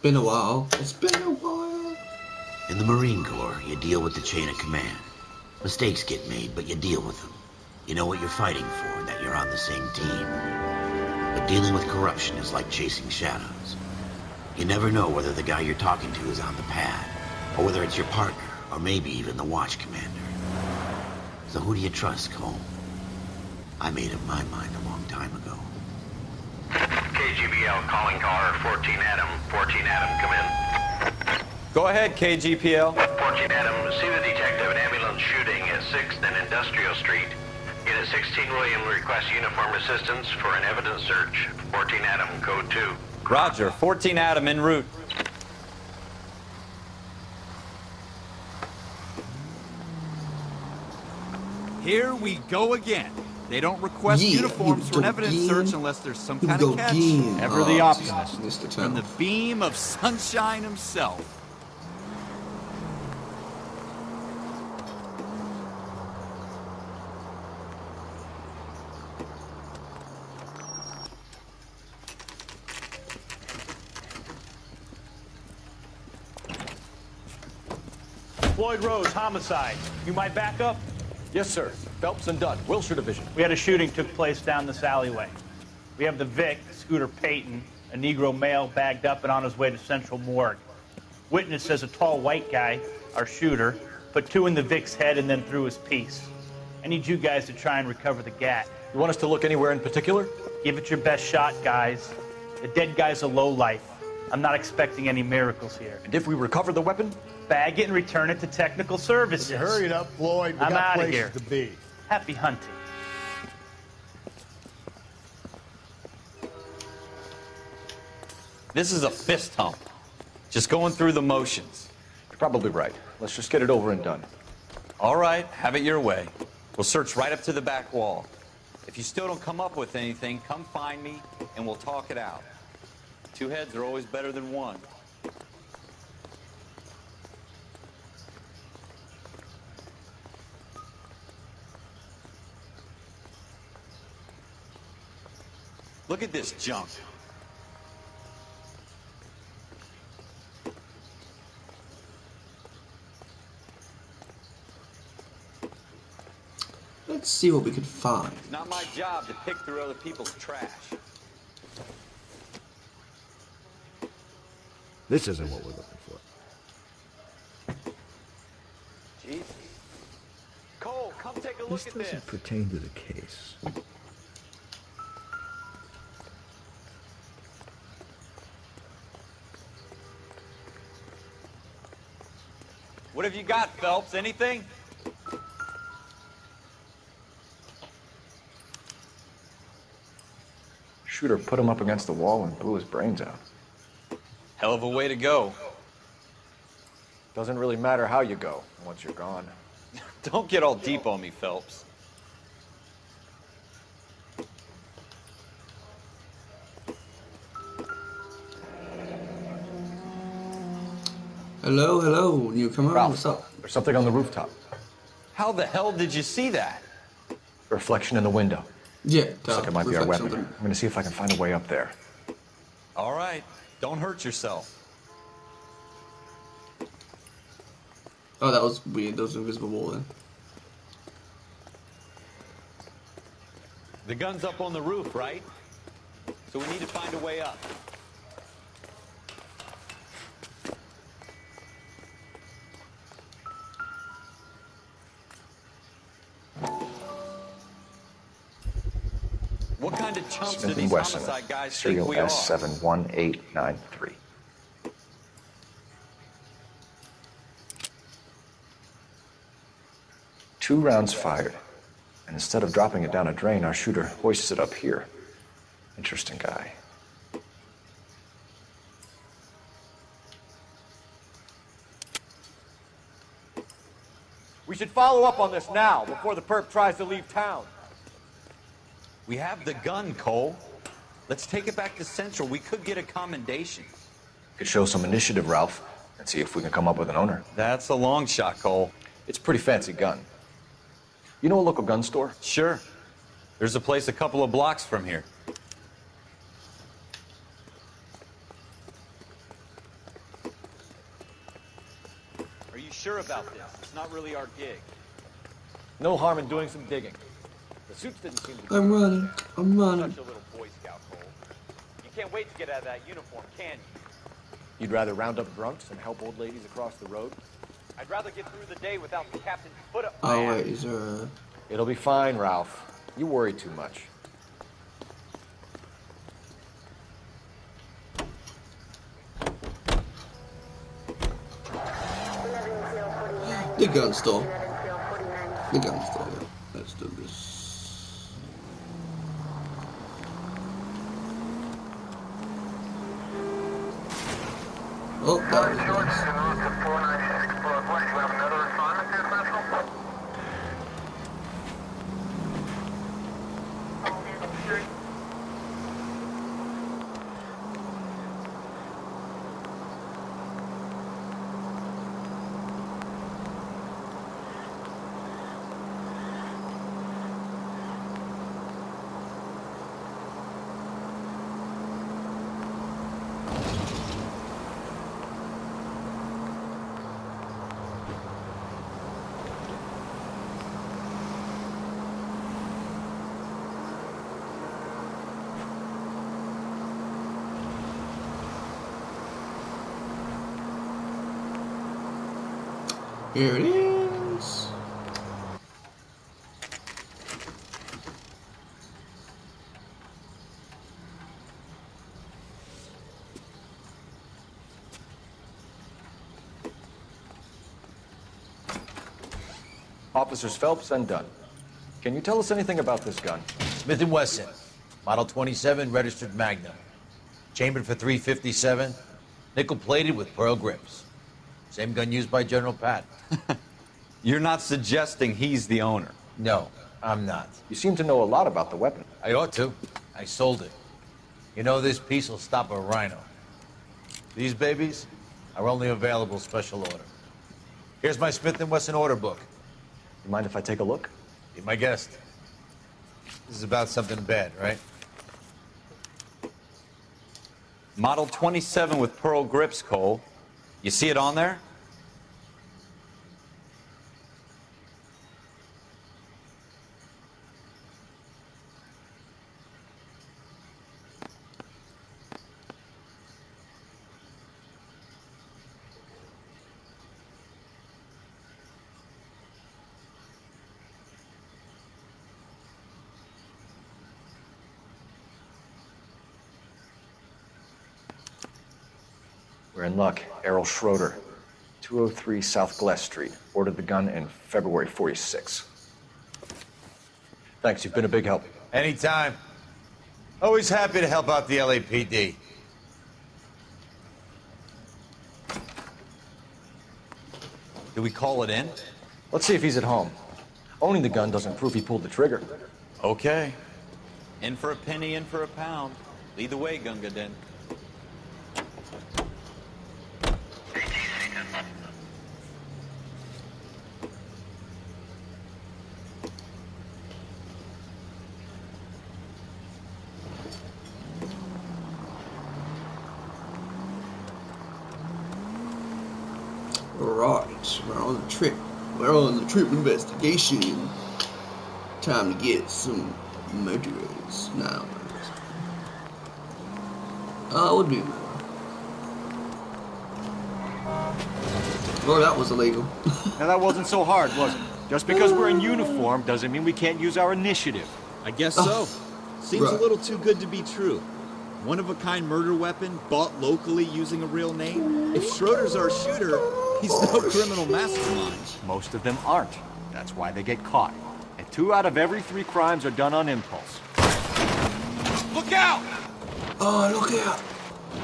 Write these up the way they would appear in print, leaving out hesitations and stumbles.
Been a while. It's been a while. In the Marine Corps, you deal with the chain of command. Mistakes get made, but you deal with them. You know what you're fighting for, that you're on the same team. But dealing with corruption is like chasing shadows. You never know whether the guy you're talking to is on the pad, or whether it's your partner, or maybe even the watch commander. So who do you trust, Cole? I made up my mind a long time ago. KGBL calling caller 14 Adam. 14 Adam, come in. Go ahead, KGPL. 14 Adam, see the detective an ambulance shooting at 6th and Industrial Street. Unit 16 William requests uniform assistance for an evidence search. 14 Adam, code 2. Roger, 14 Adam en route. Here we go again. They don't request uniforms for an evidence search unless there's some kind of catch. Ever the optimist. From the beam of sunshine himself. Floyd Rose, homicide. You might back up? Yes, sir. Phelps and Dunn, Wilshire Division. We had a shooting took place down this alleyway. We have the Vic, Scooter Payton, a Negro male bagged up and on his way to Central Morgue. Witness says a tall white guy, our shooter, put 2 in the Vic's head and then threw his piece. I need you guys to try and recover the gat. You want us to look anywhere in particular? Give it your best shot, guys. The dead guy's a lowlife. I'm not expecting any miracles here. And if we recover the weapon? Bag it and return it to technical services. Hurry it up, Floyd. We I'm got out of places here. to be. Happy hunting. This is a fist hump. Just going through the motions. You're probably right. Let's just get it over and done. All right, have it your way. We'll search right up to the back wall. If you still don't come up with anything, come find me and we'll talk it out. 2 heads are always better than 1. Look at this junk. Let's see what we can find. It's not my job to pick through other people's trash. This isn't what we're looking for. Jesus. Cole, come take a look This at this. doesn't pertain to the case. What have you got, Phelps? Anything? Shooter put him up against the wall and blew his brains out. Hell of a way to go. Doesn't really matter how you go once you're gone. Don't get all deep on me, Phelps. Hello, hello, newcomer. Ralph, What's up? there's something on the rooftop. How the hell did you see that? A reflection in the window. Yeah, Looks like it might be our reflection weapon. of I'm gonna see if I can find a way up there. All right, don't hurt yourself. Oh, that was weird. That was an invisible wall then. The gun's up on the roof, right? So we need to find a way up. What kind of chumps do Smith these and Wesson, homicide guys think serial we are? S71893. Two rounds fired, and instead of dropping it down a drain, our shooter hoists it up here. Interesting guy. We should follow up on this now, before the perp tries to leave town. We have the gun, Cole. Let's take it back to Central. We could get a commendation. Could show some initiative, Ralph, and see if we can come up with an owner. That's a long shot, Cole. It's a pretty fancy gun. You know a local gun store? Sure. There's a place a couple of blocks from here. you sure about this? It's not really our gig. No harm in doing some digging. The suits didn't seem to be... I'm running. I'm running. Such a little Boy Scout, Cole. You can't wait to get out of that uniform, can you? You'd rather round up drunks and help old ladies across the road? I'd rather get through the day without the captain's foot up my Oh ass. wait, is there a... It'll be fine, Ralph. You worry too much. The gun store. The gun store, yeah. Let's do this. Oh, that was nice. Here it is. Officers Phelps and Dunn. Can you tell us anything about this gun? Smith & Wesson, Model 27, registered Magnum. Chambered for .357, nickel-plated with pearl grips. Same gun used by General Patton. You're not suggesting he's the owner? No, I'm not. You seem to know a lot about the weapon. I ought to. I sold it. You know, this piece will stop a rhino. These babies are only available special order. Here's my Smith & Wesson order book. You mind if I take a look? Be my guest. This is about something bad, right? Model 27 with pearl grips, Cole. You see it on there? We're in luck. Errol Schroeder, 203 South Glass Street. Ordered the gun in February '46. Thanks, you've been a big help. Anytime. Always happy to help out the LAPD. Do we call it in? Let's see if he's at home. Owning the gun doesn't prove he pulled the trigger. Okay. In for a penny, in for a pound. Lead the way, Gunga Din. Right, we're on the trip. We're on the trip investigation. Time to get some murderers. Now, would be more. Well, that was illegal. Now that wasn't so hard, was it? Just because we're in uniform doesn't mean we can't use our initiative. I guess so. Seems Right. a little too good to be true. One-of-a-kind murder weapon bought locally using a real name? If Schroeder's our shooter, he's no criminal mastermind. Most of them aren't. That's why they get caught. And 2 out of every 3 crimes are done on impulse. Look out! Oh, look out!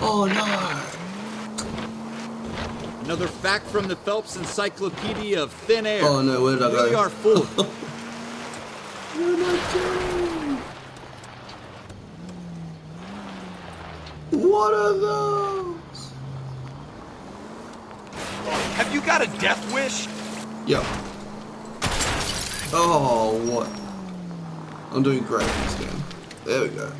Oh no! Another fact from the Phelps Encyclopedia of Thin Air. Oh no, where did I You really go? are full. What am I doing? What are those? Have you got a death wish? Yo. Oh, what? I'm doing great this game. There we go.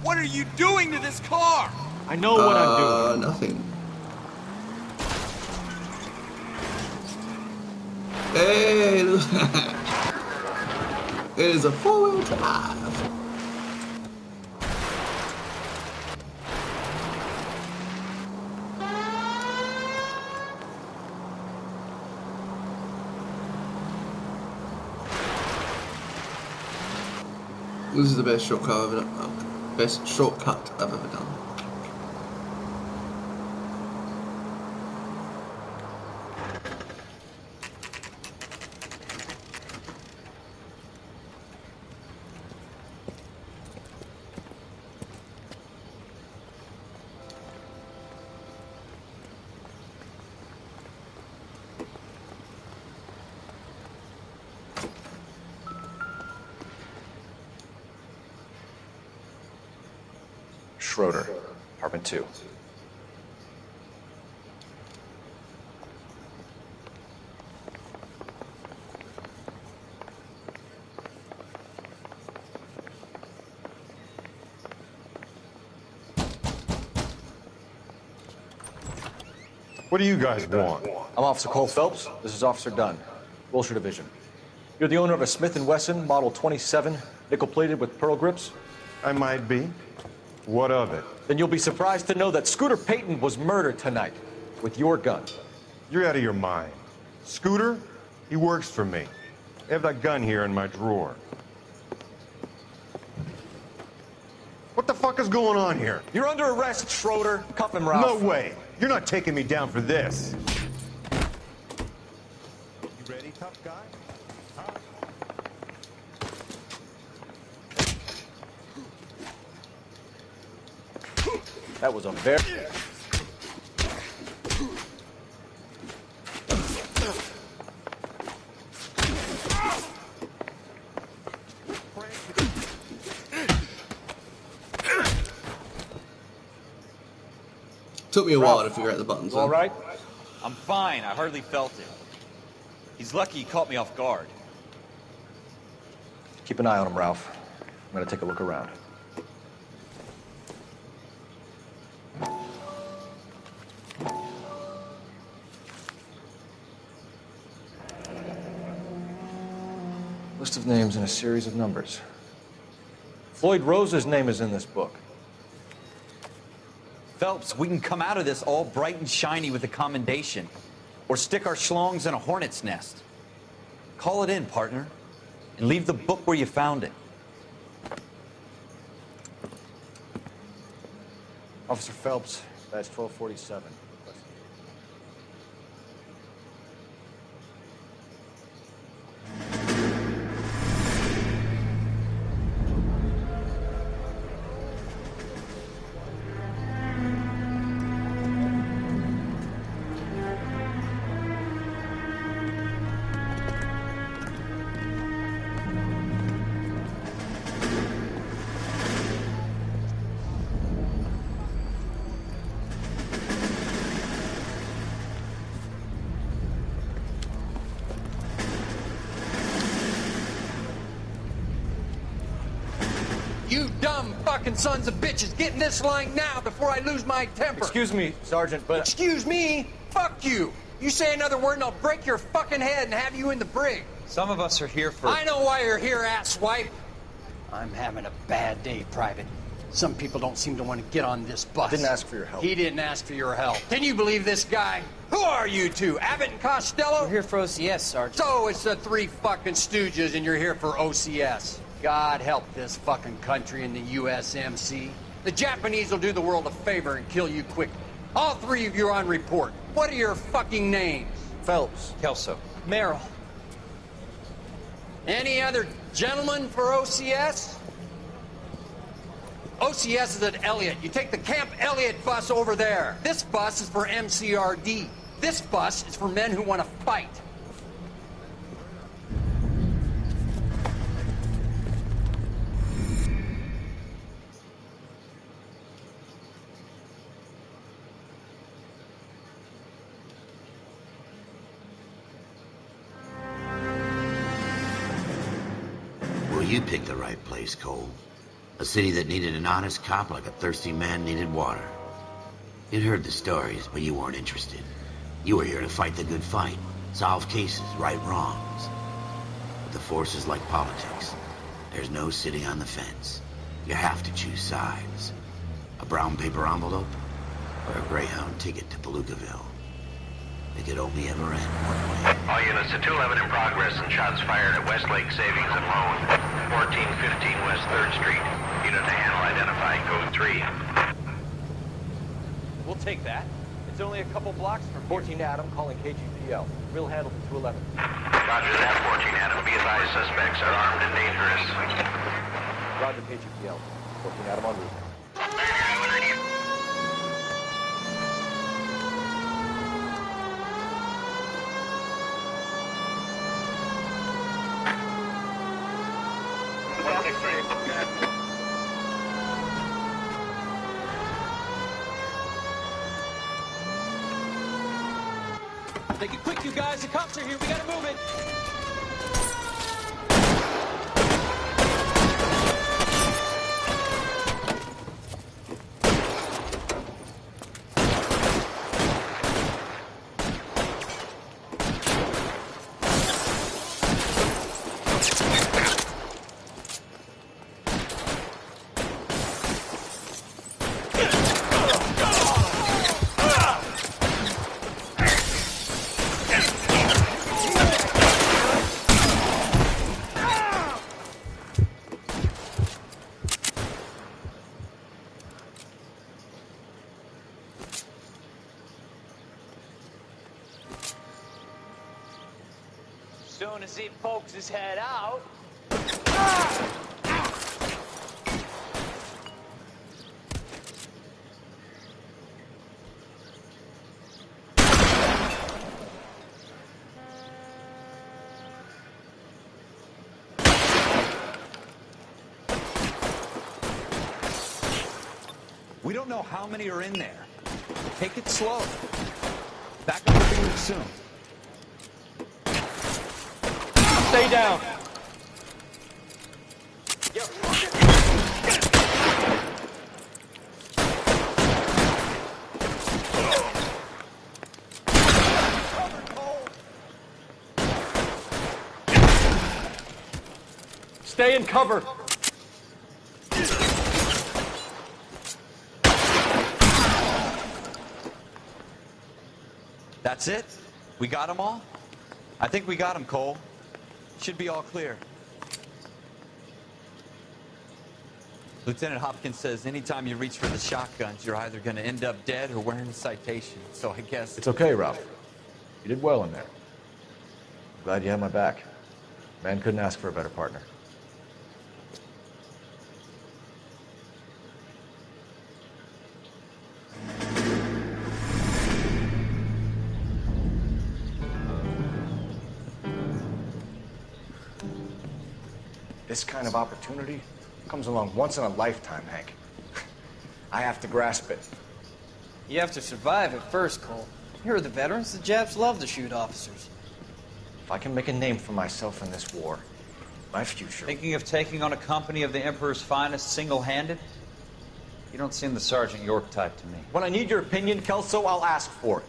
What are you doing to this car? I know what I'm doing. Nothing. Hey, look. It is a four-wheel drive. This is the best shortcut I've ever done. Best shortcut I've ever done. Schroeder, apartment 2. What do you guys want? I'm Officer Cole Phelps. This is Officer Dunn, Wilshire Division. You're the owner of a Smith & Wesson Model 27, nickel-plated with pearl grips? I might be. What of it? Then you'll be surprised to know that Scooter Payton was murdered tonight with your gun. You're out of your mind. Scooter? He works for me. I have that gun here in my drawer. What the fuck is going on here? You're under arrest, Schroeder. Cuff him, Ralph. No way. You're not taking me down for this. You ready, tough guy? Huh? That was a very... Took me a while to figure out the buttons. All right? I'm fine. I hardly felt it. He's lucky he caught me off guard. Keep an eye on him, Ralph. I'm gonna take a look around. List of names and a series of numbers. Floyd Rose's name is in this book. Phelps, we can come out of this all bright and shiny with a commendation. Or stick our schlongs in a hornet's nest. Call it in, partner. And leave the book where you found it. Officer Phelps, badge 1247. You dumb fucking sons of bitches, get in this line now before I lose my temper. Excuse me, Sergeant, but... Excuse me? Fuck you. You say another word and I'll break your fucking head and have you in the brig. Some of us are here for... I know why you're here, asswipe. I'm having a bad day, Private. Some people don't seem to want to get on this bus. Didn't ask for your help. He didn't ask for your help. Can you believe this guy? Who are you two? Abbott and Costello? We're here for OCS, Sergeant. So it's the three fucking stooges and you're here for OCS. God help this fucking country and the USMC. The Japanese will do the world a favor and kill you quickly. All three of you are on report. What are your fucking names? Phelps. Kelso. Merrill. Any other gentlemen for OCS? OCS is at Elliott. You take the Camp Elliott bus over there. This bus is for MCRD. This bus is for men who want to fight. Well, you picked the right place, Cole. A city that needed an honest cop like a thirsty man needed water. You'd heard the stories, but you weren't interested. You were here to fight the good fight. Solve cases, right wrongs. But the force is like politics. There's no sitting on the fence. You have to choose sides. A brown paper envelope or a Greyhound ticket to Palookaville. It could only ever end one way. All units to 211 in progress and shots fired at Westlake Savings and Loan, 1415 West 3rd Street. Unit to handle identifying code 3. We'll take that. It's only a couple blocks from 14 Adam calling KGPL. Real handle to 211. Roger that, 14 Adam. Be advised, suspects are armed and dangerous. Roger KGPL. 14 Adam on route. Make it quick, you guys. The cops are here. We gotta move it. Soon as he pokes his head out. We don't know how many are in there. Take it slow. Back up the beam soon. Stay down. Stay in cover. That's it? We got them all? I think we got them, Cole. Should be all clear. Lieutenant Hopkins says anytime you reach for the shotguns, you're either going to end up dead or wearing a citation. So I guess... It's okay, Ralph. You did well in there. I'm glad you had my back. Man couldn't ask for a better partner. This kind of opportunity comes along once in a lifetime, Hank. I have to grasp it. You have to survive it first, Cole. Here are the veterans. The Japs love to shoot officers. If I can make a name for myself in this war, my future... Thinking of taking on a company of the Emperor's finest single-handed? You don't seem the Sergeant York type to me. When I need your opinion, Kelso, I'll ask for it.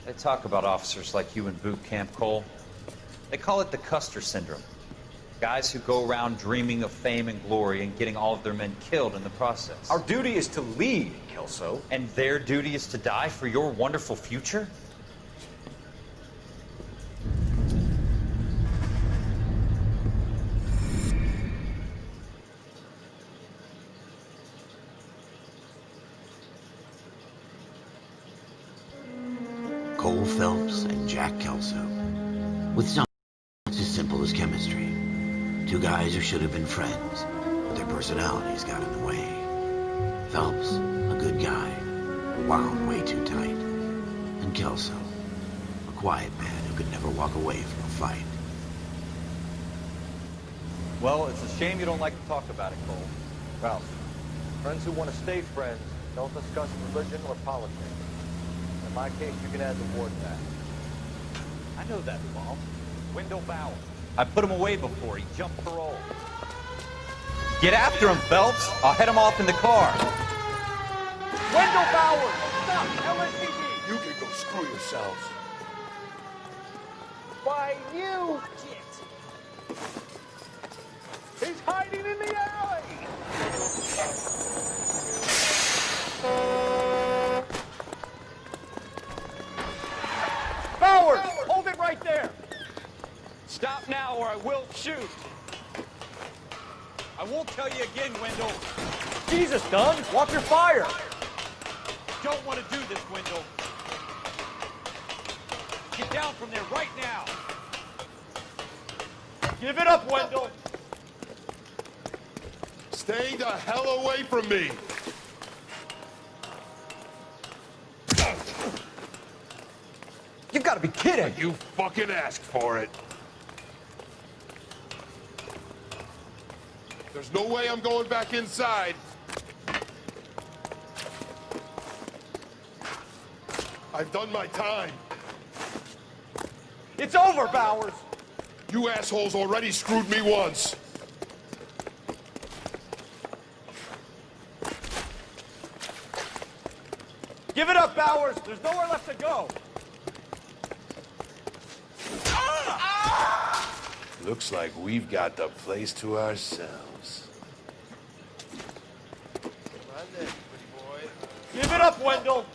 They talk about officers like you in boot camp, Cole. They call it the Custer syndrome. Guys who go around dreaming of fame and glory and getting all of their men killed in the process. Our duty is to lead, Kelso. And their duty is to die for your wonderful future? Cole Phelps and Jack Kelso. With something as simple as chemistry. Two guys who should have been friends, but their personalities got in the way. Phelps, a good guy, wound way too tight. And Kelso, a quiet man who could never walk away from a fight. Well, it's a shame you don't like to talk about it, Cole. Ralph, friends who want to stay friends don't discuss religion or politics. In my case, you can add the war to that. I know that, Paul. Wendell Bauer. I put him away before he jumped parole. Get after him, Phelps. I'll head him off in the car. Wendell Bauer! Stop! LSPD! You can go screw yourselves. Why, you... He's hiding in the alley! Bowers! Hold it right there! Stop now or I will shoot. I won't tell you again, Wendell. Jesus, Dunn! Watch your fire! Don't want to do this, Wendell. Get down from there right now. Give it up, Wendell! Stay the hell away from me! You've got to be kidding! You fucking asked for it. There's no way I'm going back inside. I've done my time. It's over, Bowers! You assholes already screwed me once. Give it up, Bowers! There's nowhere left to go! Looks like we've got the place to ourselves. Come on then, pretty boy. Give it up, Wendell!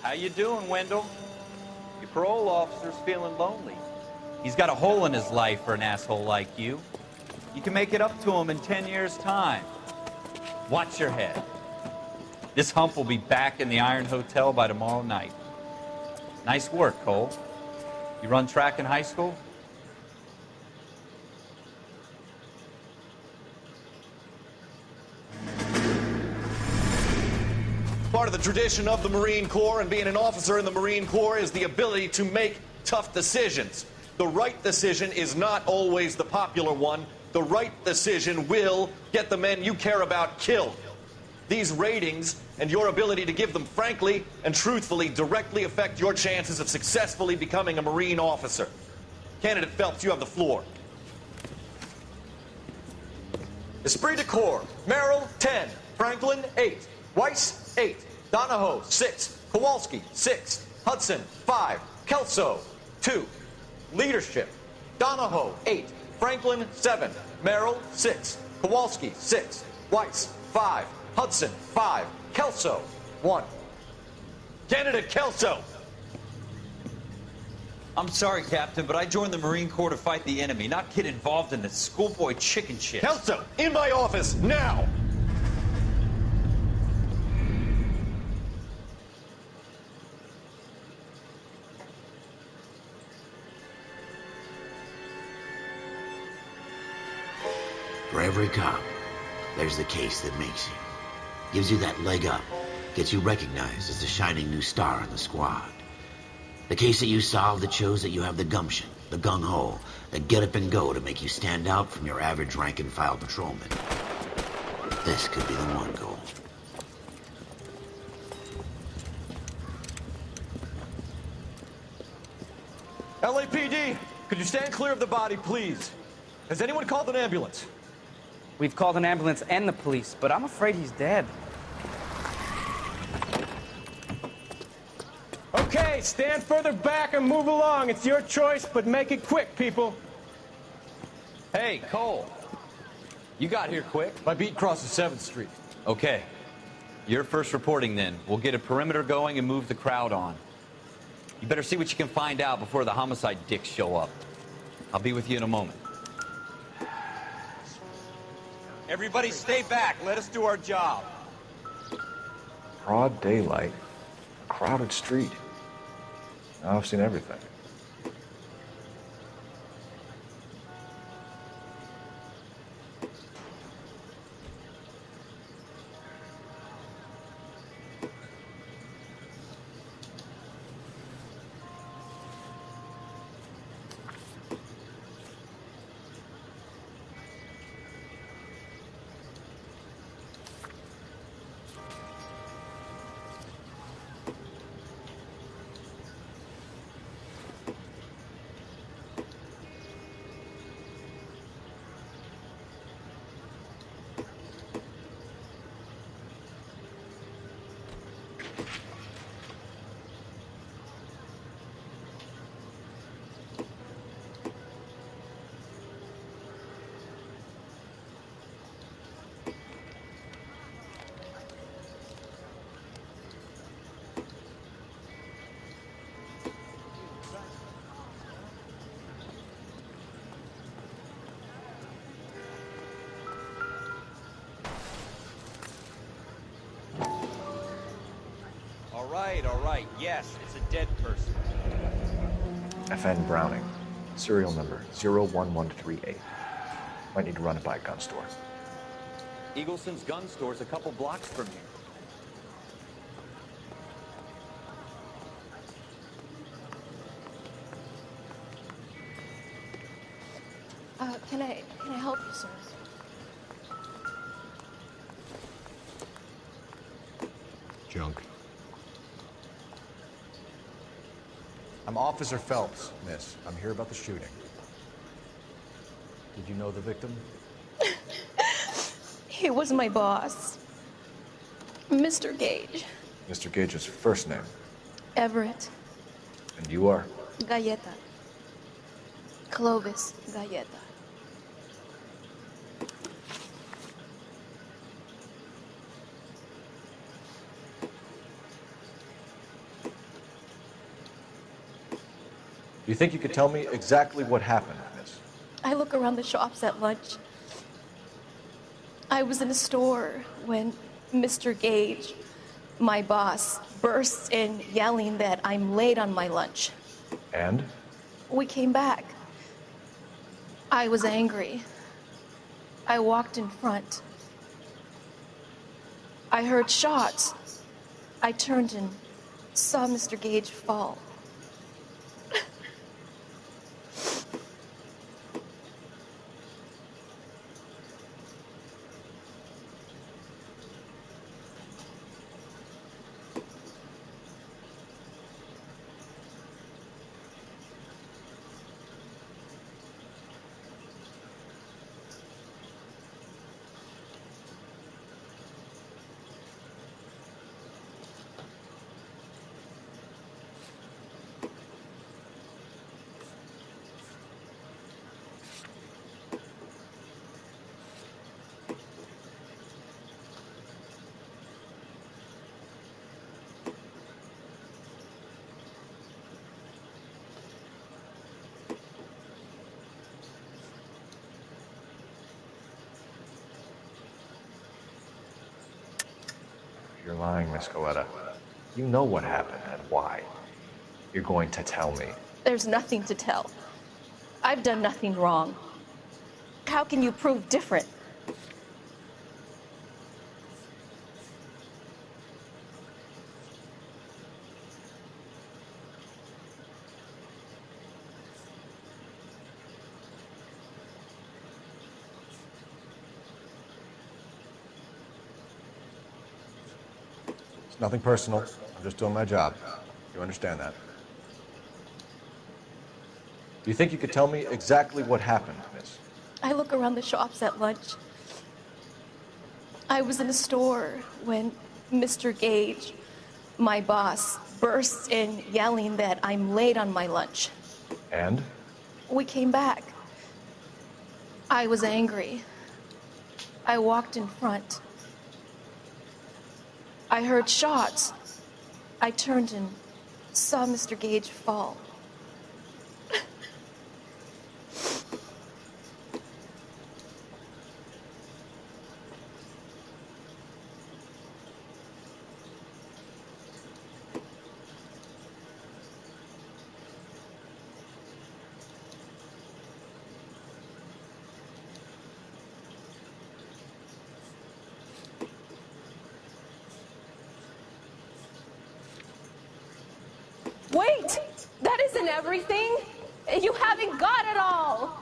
How you doing, Wendell? Your parole officer's feeling lonely. He's got a hole in his life for an asshole like you. You can make it up to him in 10 years' time. Watch your head. This hump will be back in the Iron Hotel by tomorrow night. Nice work, Cole. You run track in high school? Part of the tradition of the Marine Corps and being an officer in the Marine Corps is the ability to make tough decisions. The right decision is not always the popular one. The right decision will get the men you care about killed. These ratings and your ability to give them frankly and truthfully directly affect your chances of successfully becoming a Marine officer. Candidate Phelps, you have the floor. Esprit de Corps, Merrill, 10. Franklin, 8. Weiss, 8. Donahoe, 6. Kowalski, 6. Hudson, 5. Kelso, 2. Leadership, Donahoe, 8. Franklin, 7. Merrill, 6. Kowalski, 6. Weiss, 5. Hudson, 5. Kelso, 1. Candidate Kelso. I'm sorry, Captain, but I joined the Marine Corps to fight the enemy, not get involved in this schoolboy chicken shit. Kelso, in my office, now! For every cop, there's the case that makes you. Gives you that leg up. Gets you recognized as the shining new star in the squad. The case that you solved that shows that you have the gumption, the gung-ho, the get up and go to make you stand out from your average rank-and-file patrolman. This could be the one, Cole. LAPD, could you stand clear of the body, please? Has anyone called an ambulance? We've called an ambulance and the police, but I'm afraid he's dead. Okay, stand further back and move along. It's your choice, but make it quick, people. Hey, Cole. You got here quick. My beat crosses 7th Street. Okay. You're first reporting then. We'll get a perimeter going and move the crowd on. You better see what you can find out before the homicide dicks show up. I'll be with you in a moment. Everybody stay back. Let us do our job. Broad daylight, crowded street. Now I've seen everything. all right. Yes, it's a dead person. FN Browning. Serial number 01138. Might need to run it by a gun store. Eagleson's gun store's a couple blocks from here. Can I help you, sir? Junk. I'm Officer Phelps, miss. I'm here about the shooting. Did you know the victim? He was my boss, Mr. Gage. Mr. Gage's first name. Everett. And you are? Galleta. Clovis Galleta. Do you think you could tell me exactly what happened, miss? I look around the shops at lunch. I was in a store when Mr. Gage, my boss, bursts in yelling that I'm late on my lunch. And? We came back. I was angry. I walked in front. I heard shots. I turned and saw Mr. Gage fall. You're lying, Miss Coletta. You know what happened and why. You're going to tell me. There's nothing to tell. I've done nothing wrong. How can you prove different? It's nothing personal. I'm just doing my job. You understand that? Do you think you could tell me exactly what happened, miss? I look around the shops at lunch. I was in a store when Mr. Gage, my boss, bursts in yelling that I'm late on my lunch. And? We came back. I was angry. I walked in front. I heard shots. I turned and saw Mr. Gage fall. Wait! That isn't everything! You haven't got it all!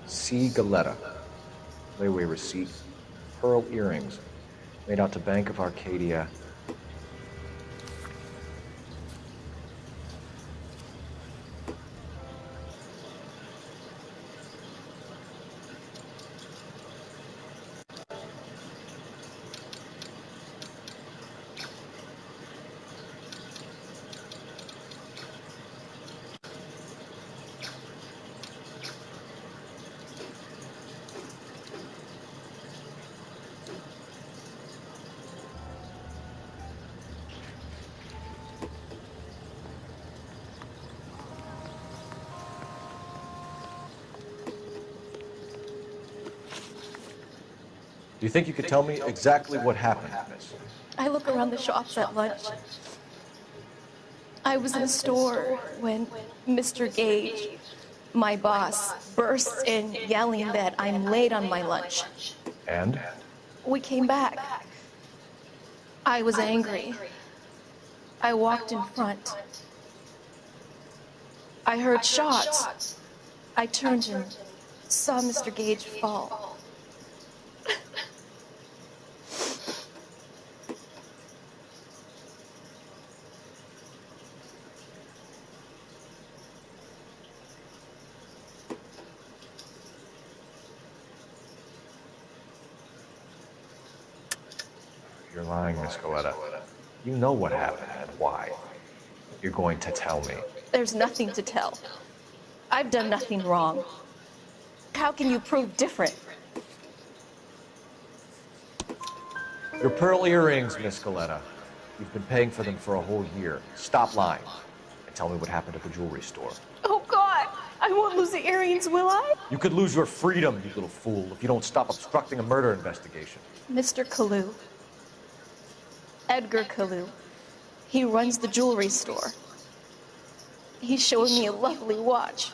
C. Galletta. Layaway receipt. Pearl earrings. Made out to Bank of Arcadia. Do you think you could tell me exactly what happened, miss? I look around the shops at lunch. I was in a store when Mr. Gage, my boss, bursts in yelling that I'm late on my lunch. And? We came back. I was angry. I walked in front. I heard shots. I turned and saw Mr. Gage fall. You're lying, Miss Coletta. You know what happened and why. You're going to tell me. There's nothing to tell. I've done nothing wrong. How can you prove different? Your pearl earrings, Miss Coletta. You've been paying for them for a whole year. Stop lying and tell me what happened at the jewelry store. Oh, God! I won't lose the earrings, will I? You could lose your freedom, you little fool, if you don't stop obstructing a murder investigation. Mr. Kalu. Edgar Kalu. He runs the jewelry store. He showed me a lovely watch.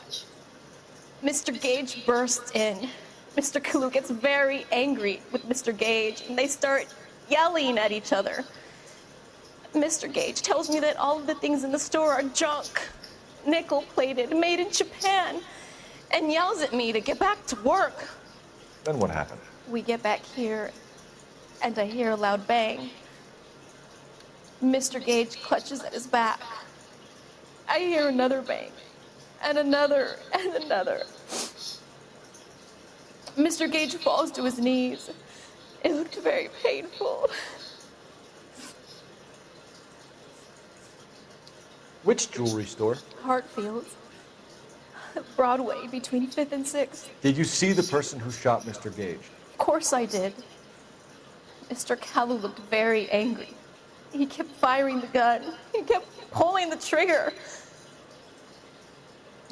Mr. Gage bursts in. Mr. Kalu gets very angry with Mr. Gage, and they start yelling at each other. Mr. Gage tells me that all of the things in the store are junk, nickel-plated, made in Japan, and yells at me to get back to work. Then what happened? We get back here, and I hear a loud bang. Mr. Gage clutches at his back. I hear another bang, and another, and another. Mr. Gage falls to his knees. It looked very painful. Which jewelry store? Hartfield's. Broadway, between 5th and 6th. Did you see the person who shot Mr. Gage? Of course I did. Mr. Kalu looked very angry. He kept firing the gun. He kept pulling the trigger.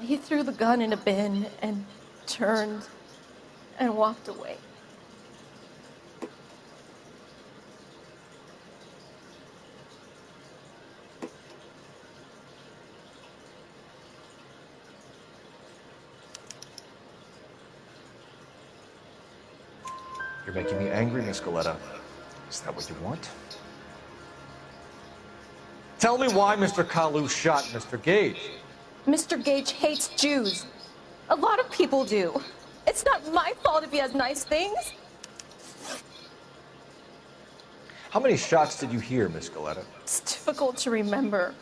He threw the gun in a bin and turned and walked away. You're making me angry, Miss Coletta. Is that what you want? Tell me why Mr. Kalu shot Mr. Gage. Mr. Gage hates Jews. A lot of people do. It's not my fault if he has nice things. How many shots did you hear, Miss Coletta? It's difficult to remember.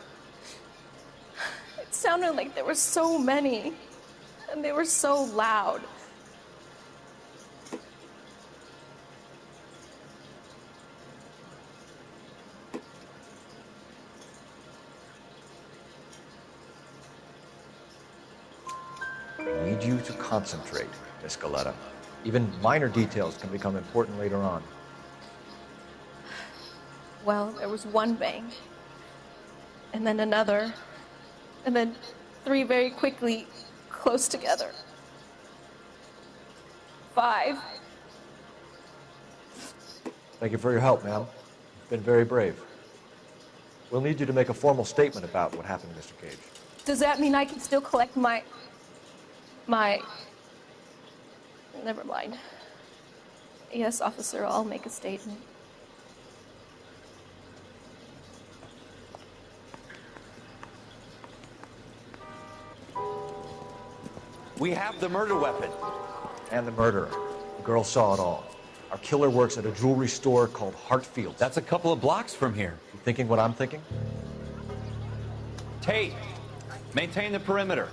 It sounded like there were so many, and they were so loud. I need you to concentrate, Miss Coletta. Even minor details can become important later on. Well, there was one bang, and then another, and then 3 very quickly, close together. 5. Thank you for your help, ma'am. You've been very brave. We'll need you to make a formal statement about what happened to Mr. Gage. Does that mean I can still collect my... Never mind. Yes, officer, I'll make a statement. We have the murder weapon. And the murderer. The girl saw it all. Our killer works at a jewelry store called Hartfield's. That's a couple of blocks from here. You thinking what I'm thinking? Tate, maintain the perimeter.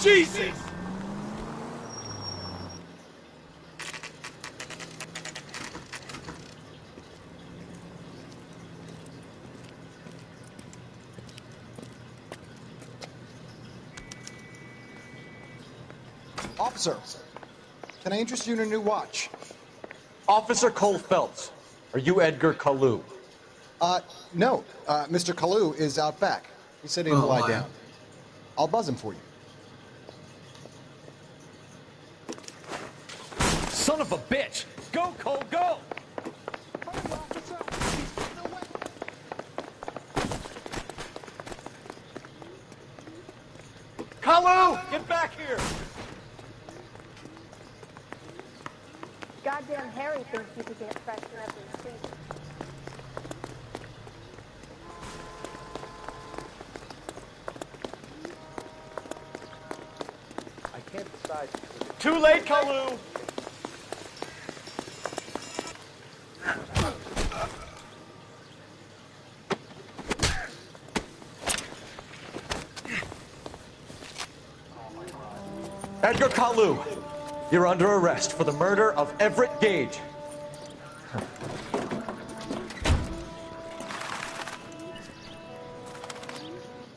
Jesus! Officer, can I interest you in a new watch? Officer Cole Phelps, are you Edgar Kalu? No. Mr. Kalu is out back. He said he'd lie down. I'll buzz him for you. Son of a bitch! Go, Cole, go! Kalu! Get back here! Goddamn Harry thinks you could get freshen up in street. I can't decide. Too late, Kalu! Edgar Kalu, you're under arrest for the murder of Everett Gage.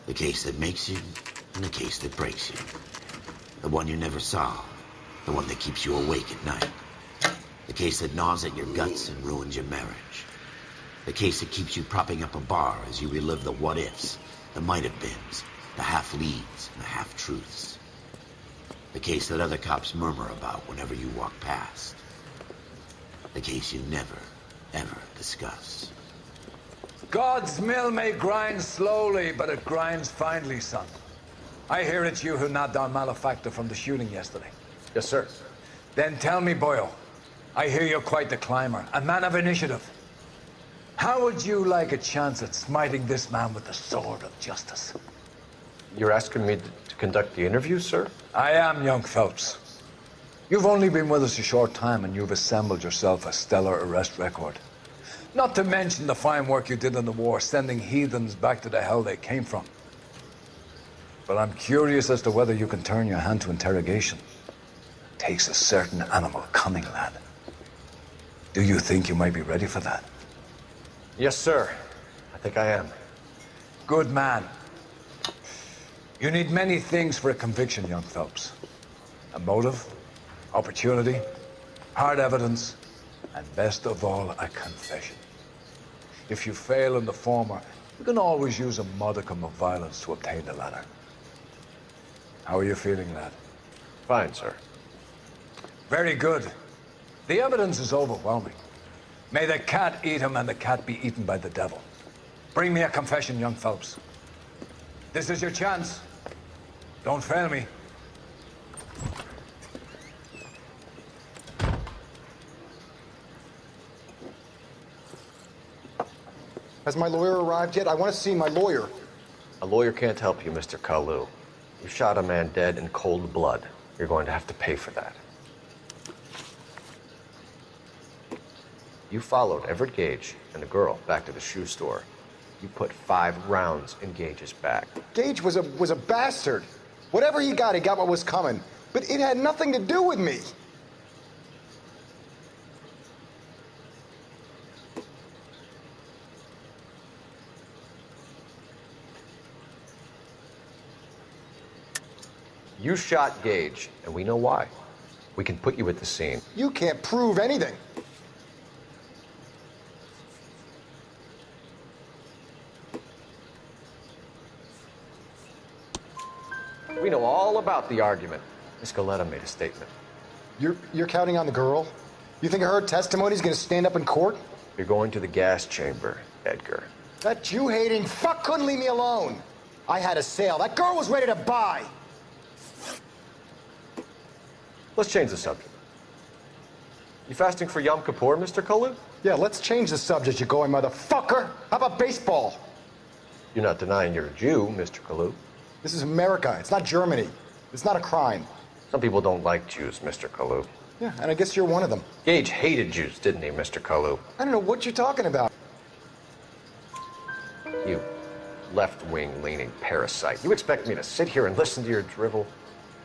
The case that makes you, and the case that breaks you. The one you never saw, the one that keeps you awake at night. The case that gnaws at your guts and ruins your marriage. The case that keeps you propping up a bar as you relive the what-ifs, the might-have-beens, the half-leads, and the half-truths. The case that other cops murmur about whenever you walk past. The case you never, ever discuss. God's mill may grind slowly, but it grinds finely, son. I hear it's you who nabbed our malefactor from the shooting yesterday. Yes, sir. Then tell me, Boyle, I hear you're quite the climber, a man of initiative. How would you like a chance at smiting this man with the sword of justice? You're asking me to conduct the interview, sir? I am, young Phelps. You've only been with us a short time, and you've assembled yourself a stellar arrest record. Not to mention the fine work you did in the war, sending heathens back to the hell they came from. But I'm curious as to whether you can turn your hand to interrogation. It takes a certain animal cunning, lad. Do you think you might be ready for that? Yes, sir. I think I am. Good man. You need many things for a conviction, young Phelps. A motive, opportunity, hard evidence, and best of all, a confession. If you fail in the former, you can always use a modicum of violence to obtain the latter. How are you feeling, lad? Fine, sir. Very good. The evidence is overwhelming. May the cat eat him and the cat be eaten by the devil. Bring me a confession, young Phelps. This is your chance. Don't fail me. Has my lawyer arrived yet? I want to see my lawyer. A lawyer can't help you, Mr. Kalu. You shot a man dead in cold blood. You're going to have to pay for that. You followed Everett Gage and the girl back to the shoe store. You put 5 rounds in Gage's back. Gage was a bastard. Whatever he got what was coming. But it had nothing to do with me. You shot Gage, and we know why. We can put you at the scene. You can't prove anything. We know all about the argument. Miss Galetta made a statement. You're counting on the girl? You think her testimony's gonna stand up in court? You're going to the gas chamber, Edgar. That Jew-hating fuck couldn't leave me alone. I had a sale. That girl was ready to buy. Let's change the subject. You fasting for Yom Kippur, Mr. Kalu? Yeah, let's change the subject, you going motherfucker. How about baseball? You're not denying you're a Jew, Mr. Kalu. This is America. It's not Germany. It's not a crime. Some people don't like Jews, Mr. Kalu. Yeah, and I guess you're one of them. Gage hated Jews, didn't he, Mr. Kalu? I don't know what you're talking about. You left-wing leaning parasite. You expect me to sit here and listen to your drivel?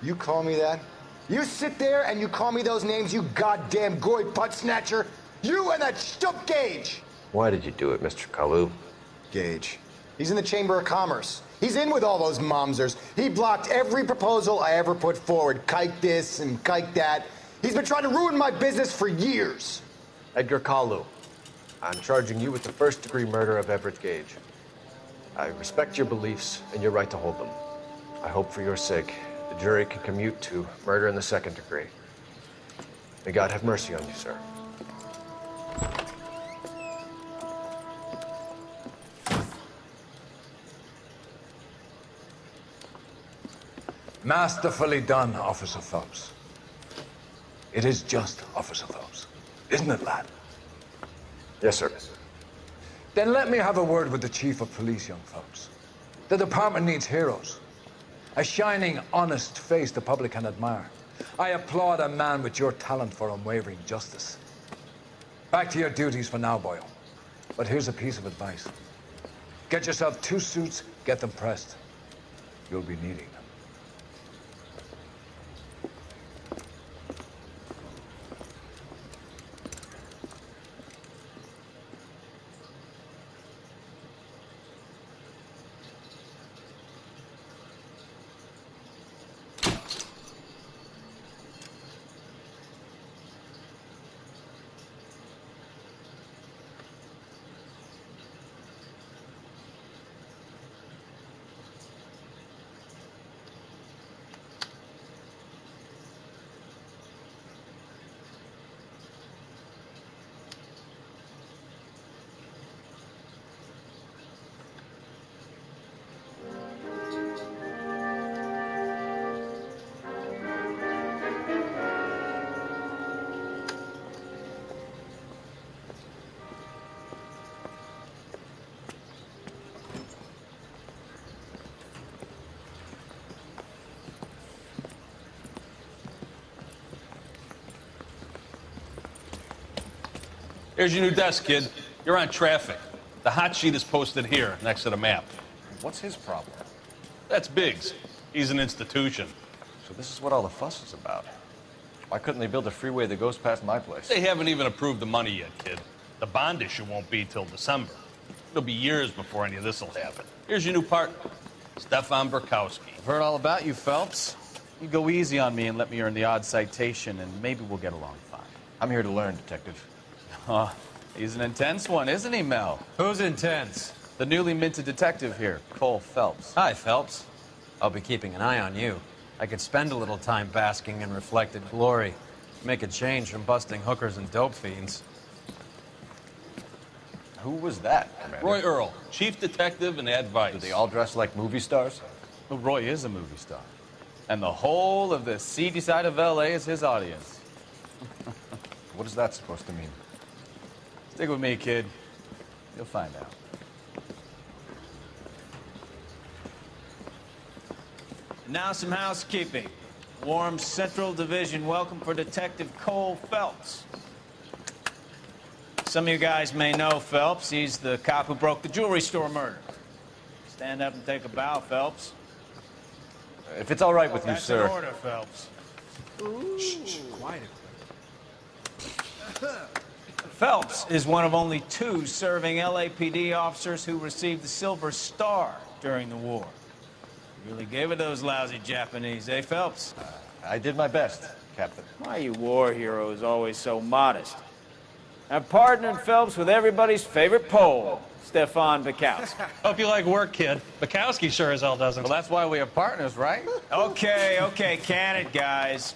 You call me that? You sit there and you call me those names, you goddamn goy butt snatcher? You and that stup Gage! Why did you do it, Mr. Kalu? Gage. He's in the Chamber of Commerce. He's in with all those momsers. He blocked every proposal I ever put forward. Kike this and kike that. He's been trying to ruin my business for years. Edgar Kalu, I'm charging you with the first-degree murder of Everett Gage. I respect your beliefs and your right to hold them. I hope for your sake the jury can commute to murder in the second degree. May God have mercy on you, sir. Masterfully done, Officer Phelps. It is just Officer Phelps, isn't it, lad? Yes, sir. Then let me have a word with the Chief of Police, young Phelps. The department needs heroes. A shining, honest face the public can admire. I applaud a man with your talent for unwavering justice. Back to your duties for now, boyo. But here's a piece of advice. Get yourself 2 suits, get them pressed. You'll be needing them. Here's your new desk, kid. You're on traffic. The hot sheet is posted here, next to the map. What's his problem? That's Biggs. He's an institution. So this is what all the fuss is about. Why couldn't they build a freeway that goes past my place? They haven't even approved the money yet, kid. The bond issue won't be till December. It'll be years before any of this will happen. Here's your new partner, Stefan Burkowski. I've heard all about you, Phelps. You go easy on me and let me earn the odd citation, and maybe we'll get along fine. I'm here to learn, Detective. He's an intense one, isn't he, Mel? Who's intense? The newly minted detective here, Cole Phelps. Hi, Phelps. I'll be keeping an eye on you. I could spend a little time basking in reflected glory. Make a change from busting hookers and dope fiends. Who was that, Commander? Roy Earl, chief detective and advice. Do they all dress like movie stars? Well, Roy is a movie star. And the whole of the seedy side of L.A. is his audience. What is that supposed to mean? Stick with me, kid. You'll find out. Now some housekeeping. Warm Central Division welcome for Detective Cole Phelps. Some of you guys may know Phelps. He's the cop who broke the jewelry store murder. Stand up and take a bow, Phelps. If it's all right with you, That's sir. an order, Phelps. Shh, quiet. Phelps is one of only 2 serving LAPD officers who received the Silver Star during the war. Really gave it those lousy Japanese, eh, Phelps? I did my best, Captain. Why are you war heroes always so modest? I've partnered Phelps with everybody's favorite Pole, Stefan Bukowski. Hope you like work, kid. Bukowski sure as hell doesn't. Well, that's why we have partners, right? Okay, can it, guys.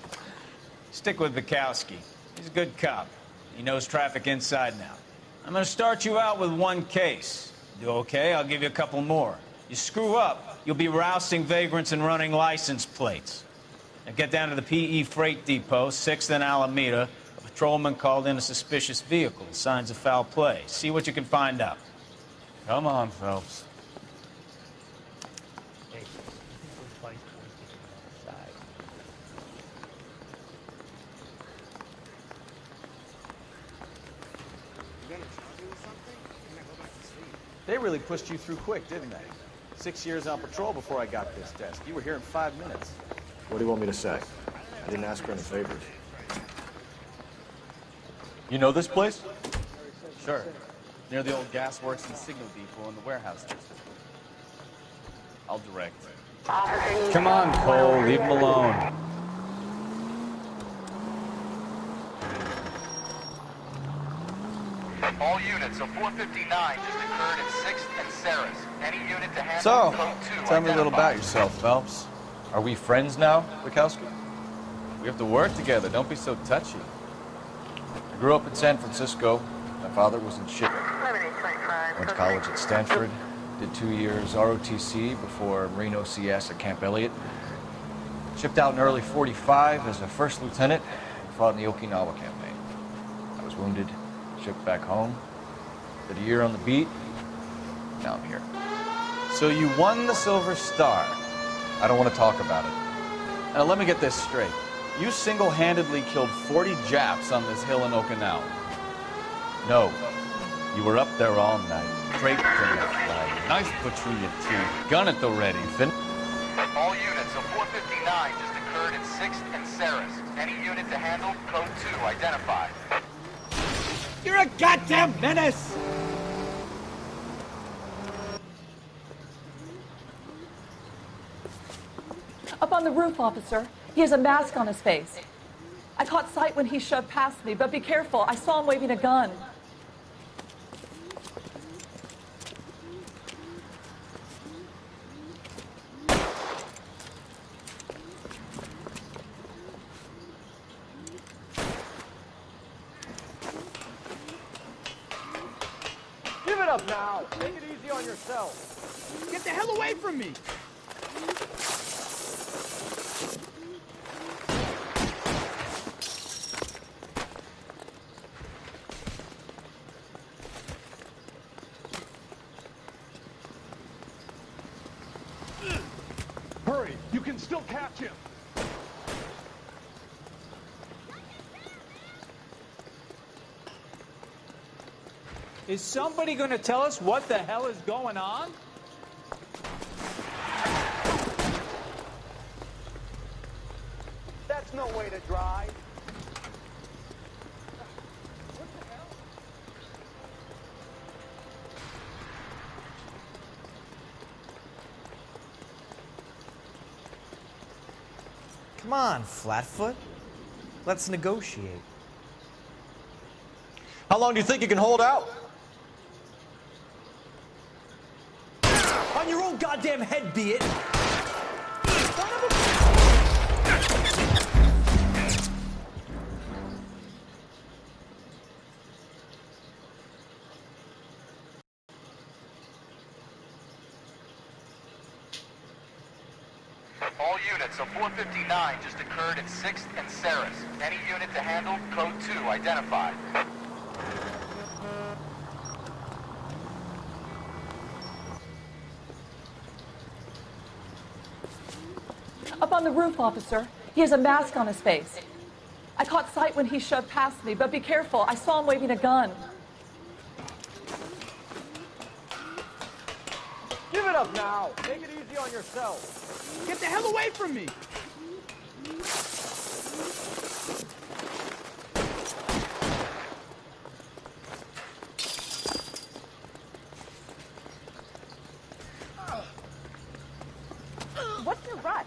Stick with Bukowski. He's a good cop. He knows traffic inside and out. I'm going to start you out with 1 case. Do okay? I'll give you a couple more. You screw up, you'll be rousting vagrants and running license plates. Now get down to the PE Freight Depot, 6th and Alameda. A patrolman called in a suspicious vehicle. Signs of foul play. See what you can find out. Come on, Phelps. They really pushed you through quick, didn't they? 6 years on patrol before I got this desk. You were here in 5 minutes. What do you want me to say? I didn't ask for any favors. You know this place? Sure. Near the old gas works and signal depot in the warehouse district. I'll direct. Come on, Cole, leave him alone. All units of 459 just occurred in 6th and Saris. Any unit to handle So, code 2 tell me a little identified. about yourself, Phelps. Are we friends now, Bukowski? We have to work together. Don't be so touchy. I grew up in San Francisco. My father was in shipping. Went to college at Stanford. Did 2 years ROTC before Marine OCS at Camp Elliott. Shipped out in early 45 as a first lieutenant and fought in the Okinawa campaign. I was wounded, shipped back home. Did a year on the beat. Now I'm here. So you won the Silver Star. I don't want to talk about it. Now let me get this straight. You single-handedly killed 40 Japs on this hill in Okinawa. No. You were up there all night, draped in the flag, knife between your teeth, gun at the ready, All units of 459 just occurred in 6th and Saris. Any unit to handle code 2 identified. You're a goddamn menace! Up on the roof, officer. He has a mask on his face. I caught sight when he shoved past me, but be careful. I saw him waving a gun. Give it up now! Take it easy on yourself! Get the hell away from me! Hurry! You can still catch him! Is somebody going to tell us what the hell is going on? That's no way to drive. Come on, Flatfoot. Let's negotiate. How long do you think you can hold out? On your own goddamn head, be it. All units of 459 just occurred in 6th and Saris. Any unit to handle code 2 identified. Up on the roof, officer. He has a mask on his face. I caught sight when he shoved past me, but be careful. I saw him waving a gun. Give it up now! Take it easy on yourself! Get the hell away from me! What's your rush?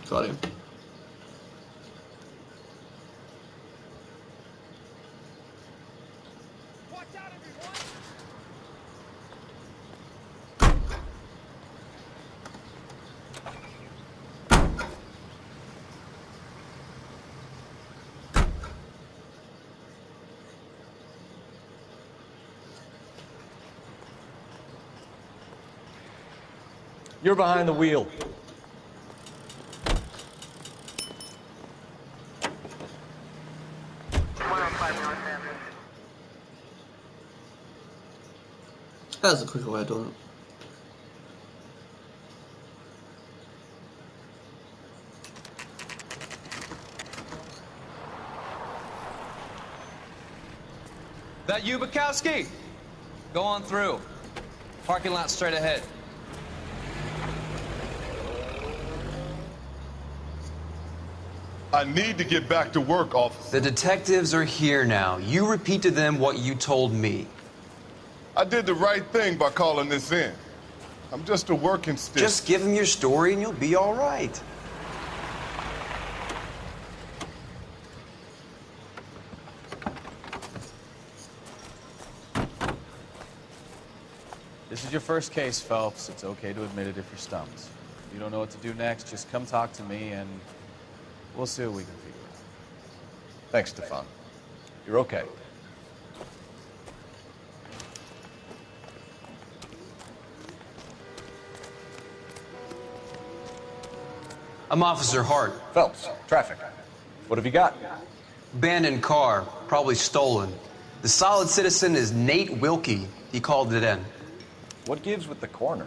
Got him. You're behind the wheel. That's a quicker way of doing it. That you, Bukowski? Go on through. Parking lot straight ahead. I need to get back to work, officer. The detectives are here now. You repeat to them what you told me. I did the right thing by calling this in. I'm just a working stick. Just give them your story and you'll be all right. This is your first case, Phelps. It's okay to admit it if you're stumped. If you don't know what to do next, just come talk to me and we'll see what we can figure out. Thanks, Stefan. You're okay. I'm Officer Hart. Phelps, traffic. What have you got? Abandoned car, probably stolen. The solid citizen is Nate Wilkie. He called it in. What gives with the coroner?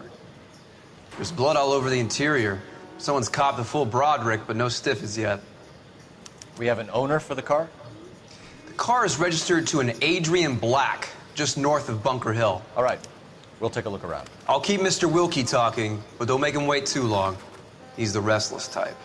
There's blood all over the interior. Someone's copped a full Broderick, but no stiff as yet. We have an owner for the car? The car is registered to an Adrian Black, just north of Bunker Hill. All right. We'll take a look around. I'll keep Mr. Wilkie talking, but don't make him wait too long. He's the restless type.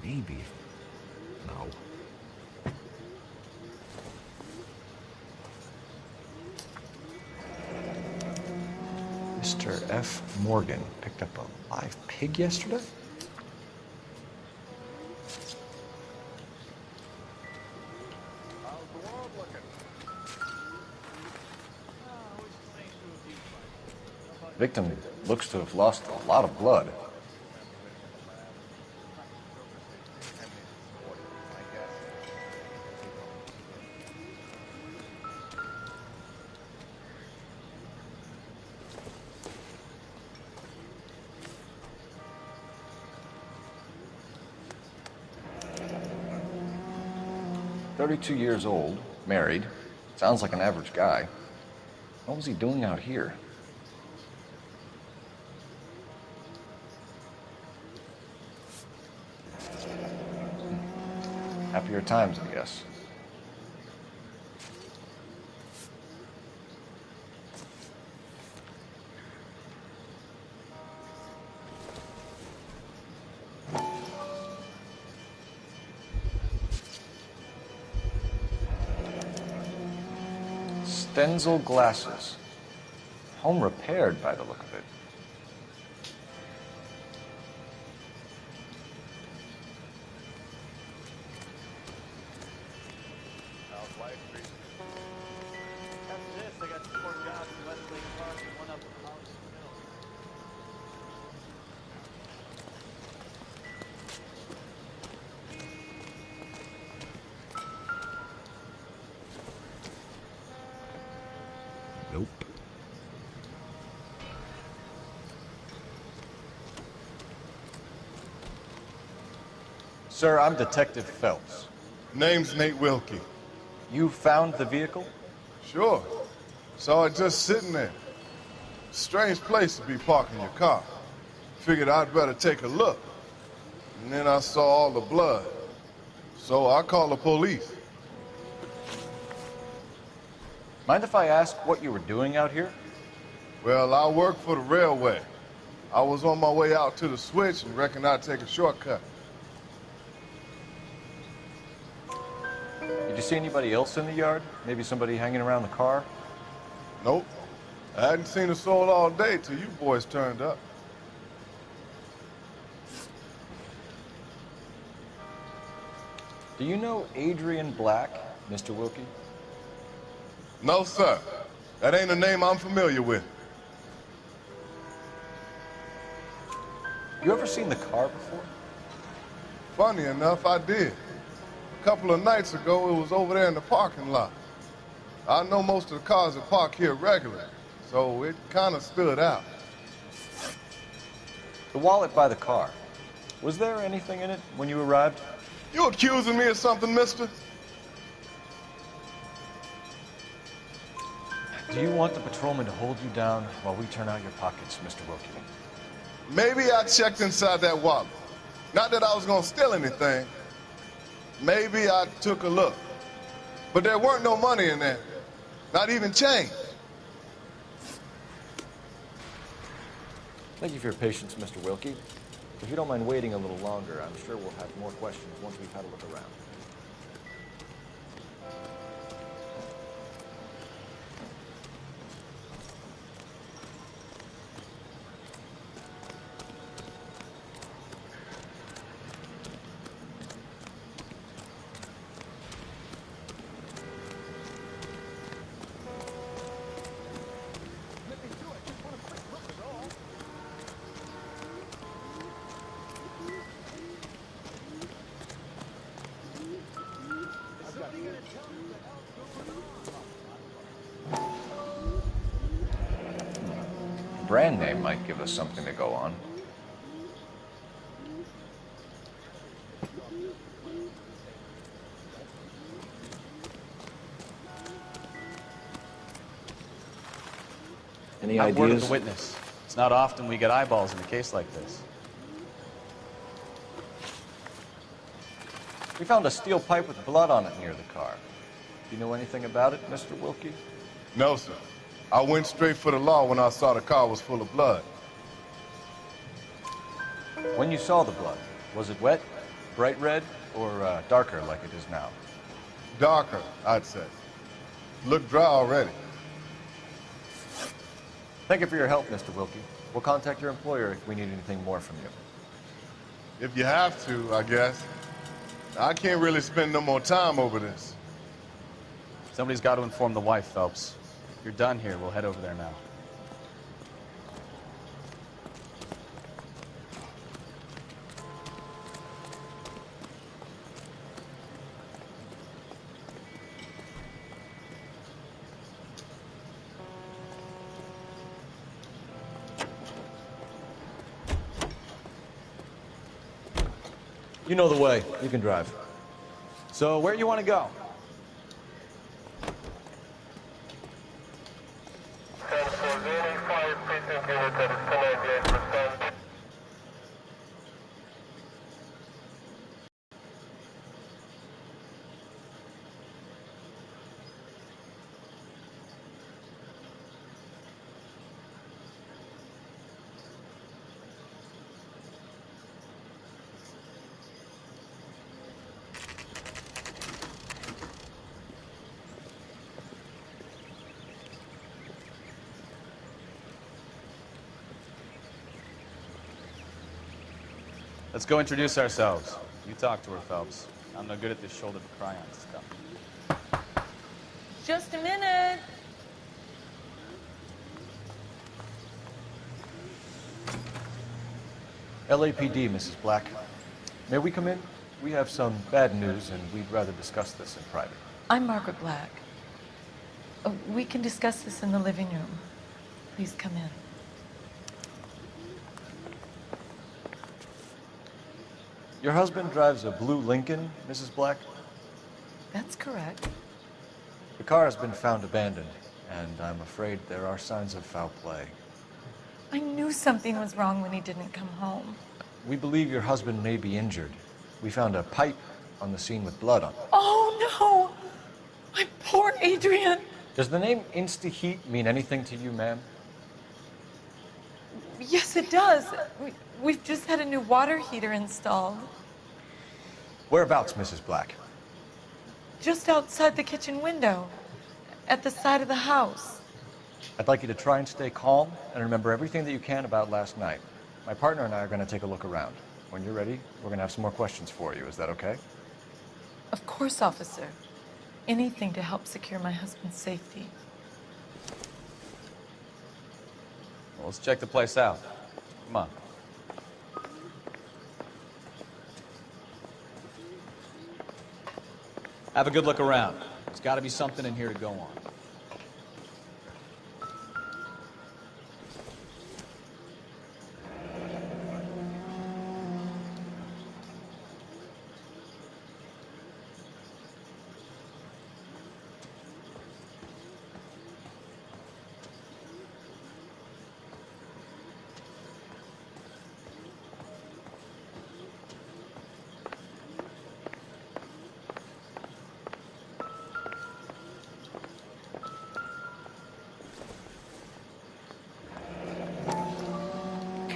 Maybe. No. Mr. F. Morgan picked up a live pig yesterday? Victim looks to have lost a lot of blood. "32 years old, married. Sounds like an average guy. What was he doing out here?" Happier times, I guess. Stenzel glasses. Home repaired by the look of it. Nope. Sir, I'm Detective Phelps. Name's Nate Wilkie. You found the vehicle? Sure. Saw it just sitting there. Strange place to be parking your car. Figured I'd better take a look. And then I saw all the blood. So I called the police. Mind if I ask what you were doing out here? Well, I work for the railway. I was on my way out to the switch and reckoned I'd take a shortcut. Did you see anybody else in the yard? Maybe somebody hanging around the car? Nope. I hadn't seen a soul all day till you boys turned up. Do you know Adrian Black, Mr. Wilkie? No, sir. That ain't a name I'm familiar with. You ever seen the car before? Funny enough, I did. A couple of nights ago, it was over there in the parking lot. I know most of the cars that park here regularly, so it kind of stood out. The wallet by the car. Was there anything in it when you arrived? You accusing me of something, mister? Do you want the patrolman to hold you down while we turn out your pockets, Mr. Wilkie? Maybe I checked inside that wallet. Not that I was gonna steal anything. Maybe I took a look. But there weren't no money in there. Not even change. Thank you for your patience, Mr. Wilkie. If you don't mind waiting a little longer, I'm sure we'll have more questions once we've had a look around. Brand name might give us something to go on. Any Not word of ideas? the witness. It's not often we get eyeballs in a case like this. We found a steel pipe with blood on it near the car. Do you know anything about it, Mr. Wilkie? No, sir. I went straight for the law when I saw the car was full of blood. When you saw the blood, was it wet, bright red, or darker like it is now? Darker, I'd say. Looked dry already. Thank you for your help, Mr. Wilkie. We'll contact your employer if we need anything more from you. If you have to, I guess. I can't really spend no more time over this. Somebody's got to inform the wife, Phelps. If you're done here, we'll head over there now. You know the way. You can drive. So where you want to go? Let's go introduce ourselves. You talk to her, Phelps. I'm no good at this shoulder to cry on stuff. Just a minute. LAPD, Mrs. Black. May we come in? We have some bad news, and we'd rather discuss this in private. I'm Margaret Black. We can discuss this in the living room. Please come in. Your husband drives a blue Lincoln, Mrs. Black? That's correct. The car has been found abandoned, and I'm afraid there are signs of foul play. I knew something was wrong when he didn't come home. We believe your husband may be injured. We found a pipe on the scene with blood on it. Oh, no! My poor Adrian! Does the name Insta-Heat mean anything to you, ma'am? Yes, it does. We've just had a new water heater installed. Whereabouts, Mrs. Black? Just outside the kitchen window, at the side of the house. I'd like you to try and stay calm and remember everything that you can about last night. My partner and I are going to take a look around. When you're ready, we're going to have some more questions for you. Is that okay? Of course, officer. Anything to help secure my husband's safety. Well, let's check the place out. Come on. Have a good look around. There's got to be something in here to go on.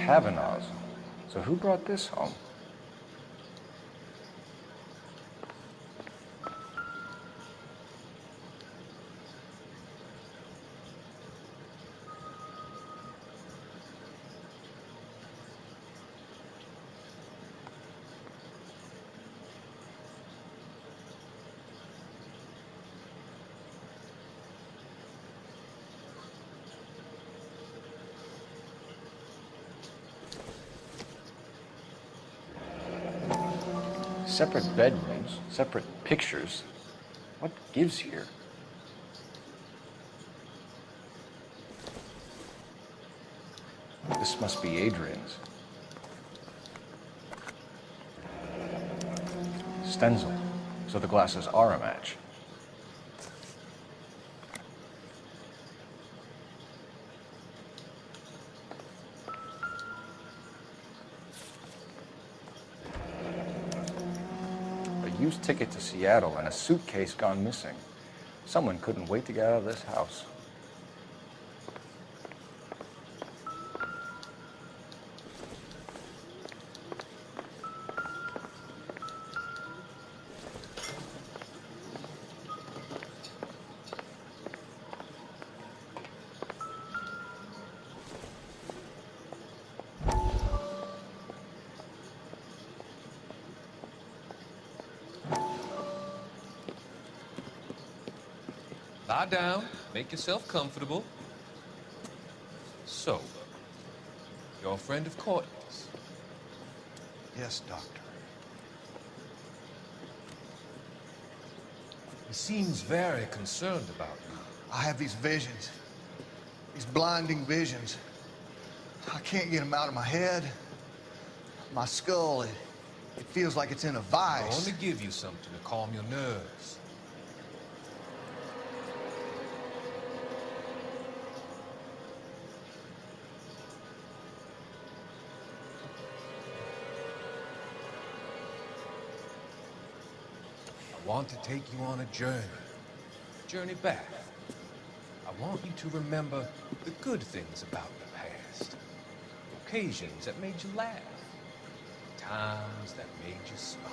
Kavanaugh's. So who brought this home? Separate bedrooms, separate pictures. What gives here? This must be Adrian's. Stencil. So the glasses are a match. Used ticket to Seattle and a suitcase gone missing. Someone couldn't wait to get out of this house. Lie down, make yourself comfortable. So, you're a friend of Courtney's? Yes, Doctor. He seems very concerned about you. I have these visions. These blinding visions. I can't get them out of my head. My skull, it feels like it's in a vice. I want to give you something to calm your nerves. I want to take you on a journey back. I want you to remember the good things about the past, occasions that made you laugh, times that made you smile.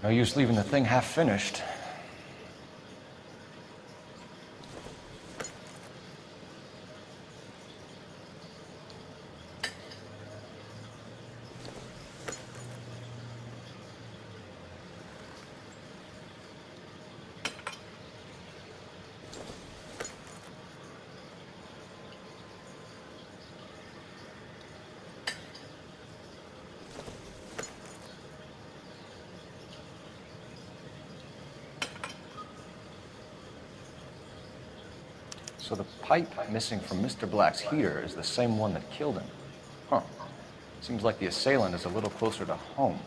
No use leaving the thing half finished. So the pipe missing from Mr. Black's heater is the same one that killed him. Huh. Seems like the assailant is a little closer to home.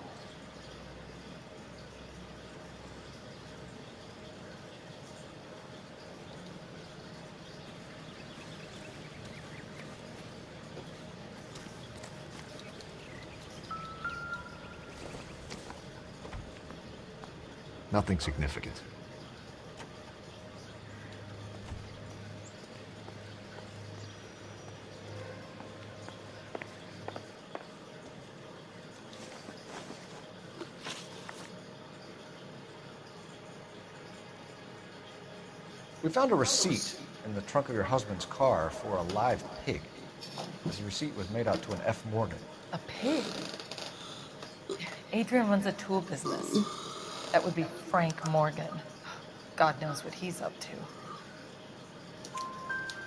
Nothing significant. We found a receipt in the trunk of your husband's car for a live pig. This receipt was made out to an F. Morgan. A pig? Adrian runs a tool business. That would be Frank Morgan. God knows what he's up to.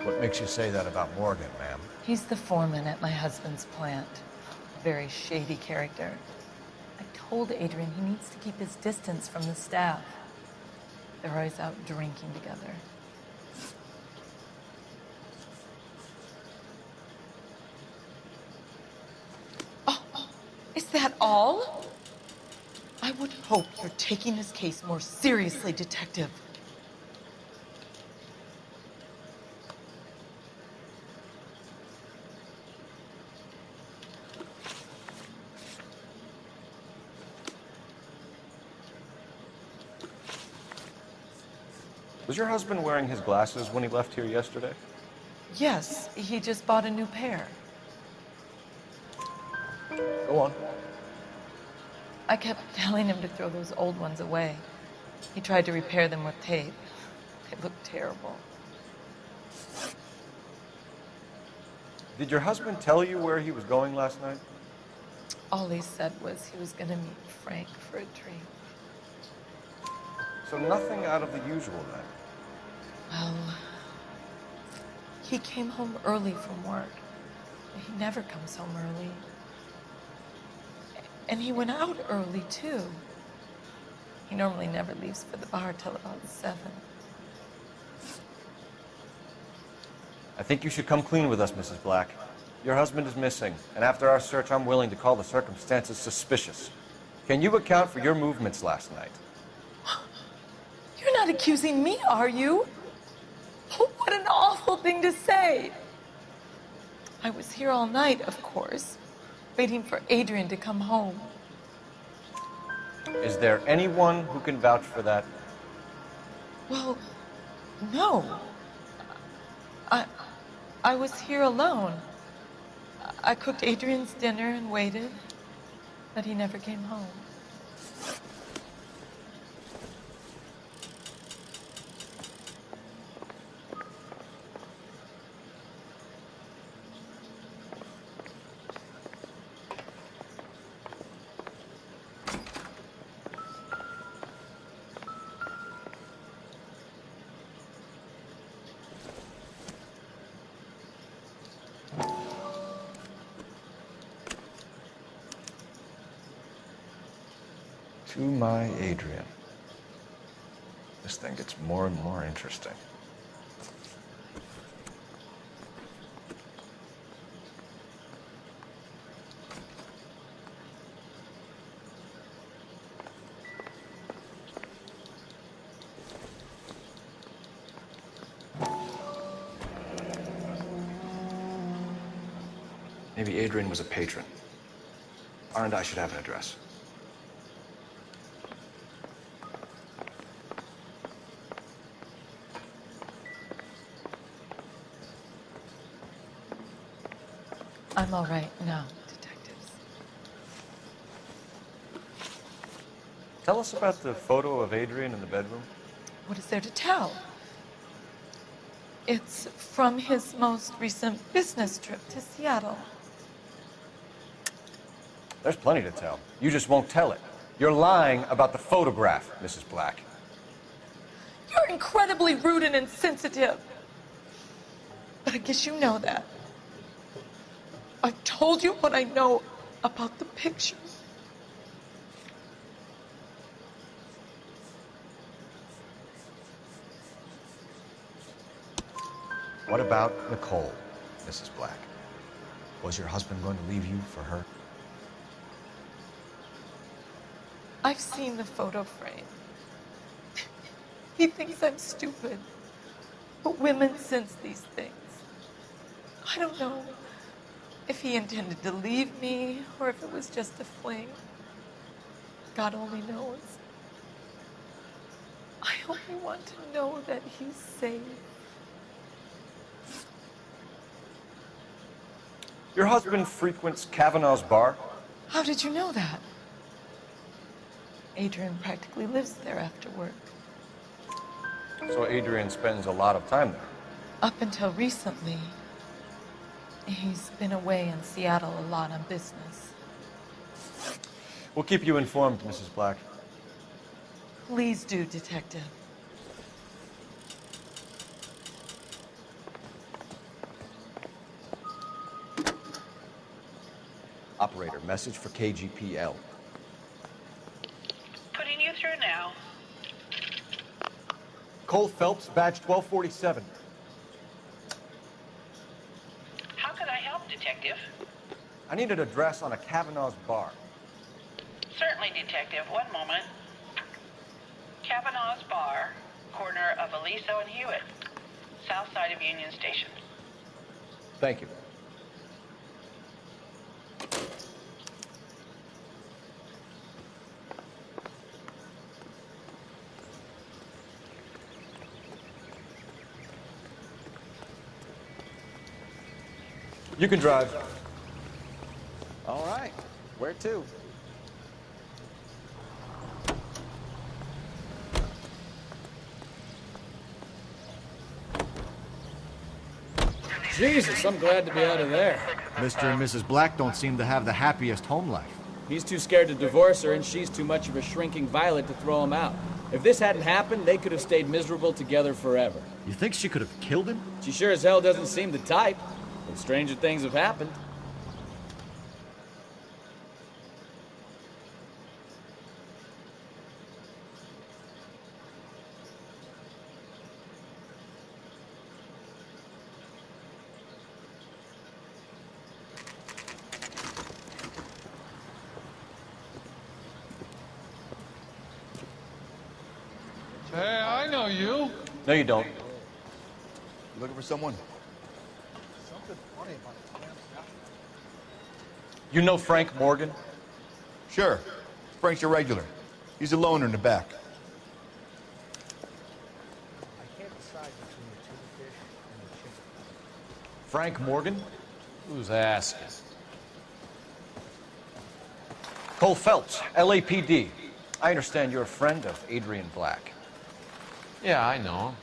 What makes you say that about Morgan, ma'am? He's the foreman at my husband's plant. A very shady character. I told Adrian he needs to keep his distance from the staff. They're always out drinking together. that all? I would hope you're taking this case more seriously, Detective. Was your husband wearing his glasses when he left here yesterday? Yes, he just bought a new pair. Go on. I kept telling him to throw those old ones away. He tried to repair them with tape. They looked terrible. Did your husband tell you where he was going last night? All he said was he was going to meet Frank for a drink. So nothing out of the usual then? Well, he came home early from work. He never comes home early. And he went out early, too. He normally never leaves for the bar till about 7. I think you should come clean with us, Mrs. Black. Your husband is missing, and after our search, I'm willing to call the circumstances suspicious. Can you account for your movements last night? You're not accusing me, are you? What an awful thing to say. I was here all night, of course, waiting for Adrian to come home. Is there anyone who can vouch for that? Well, no. I was here alone. I cooked Adrian's dinner and waited, but he never came home. To my Adrian. This thing gets more and more interesting. Maybe Adrian was a patron. R&I should have an address. I'm all right now, detectives. Tell us about the photo of Adrian in the bedroom. What is there to tell? It's from his most recent business trip to Seattle. There's plenty to tell. You just won't tell it. You're lying about the photograph, Mrs. Black. You're incredibly rude and insensitive. But I guess you know that. I've told you what I know about the picture. What about Nicole, Mrs. Black? Was your husband going to leave you for her? I've seen the photo frame. He thinks I'm stupid. But women sense these things. I don't know if he intended to leave me or if it was just a fling. God only knows. I only want to know that he's safe. Your husband frequents Kavanaugh's bar? How did you know that? Adrian practically lives there after work. So Adrian spends a lot of time there. Up until recently, he's been away in Seattle a lot on business. We'll keep you informed, Mrs. Black. Please do, Detective. Operator, message for KGPL. Putting you through now. Cole Phelps, badge 1247. How could I help, Detective? I need an address on a Kavanaugh's bar. Certainly, Detective. One moment. Kavanaugh's Bar, corner of Aliso and Hewitt, south side of Union Station. Thank you. You can drive. All right. Where to? Jesus, I'm glad to be out of there. Mr. and Mrs. Black don't seem to have the happiest home life. He's too scared to divorce her, and she's too much of a shrinking violet to throw him out. If this hadn't happened, they could have stayed miserable together forever. You think she could have killed him? She sure as hell doesn't seem the type, but stranger things have happened. Hey, I know you. No, you don't. You looking for someone? You know Frank Morgan? Sure. Frank's your regular. He's a loner in the back. Frank Morgan? Who's asking? Cole Phelps, LAPD. I understand you're a friend of Adrian Black. Yeah, I know him.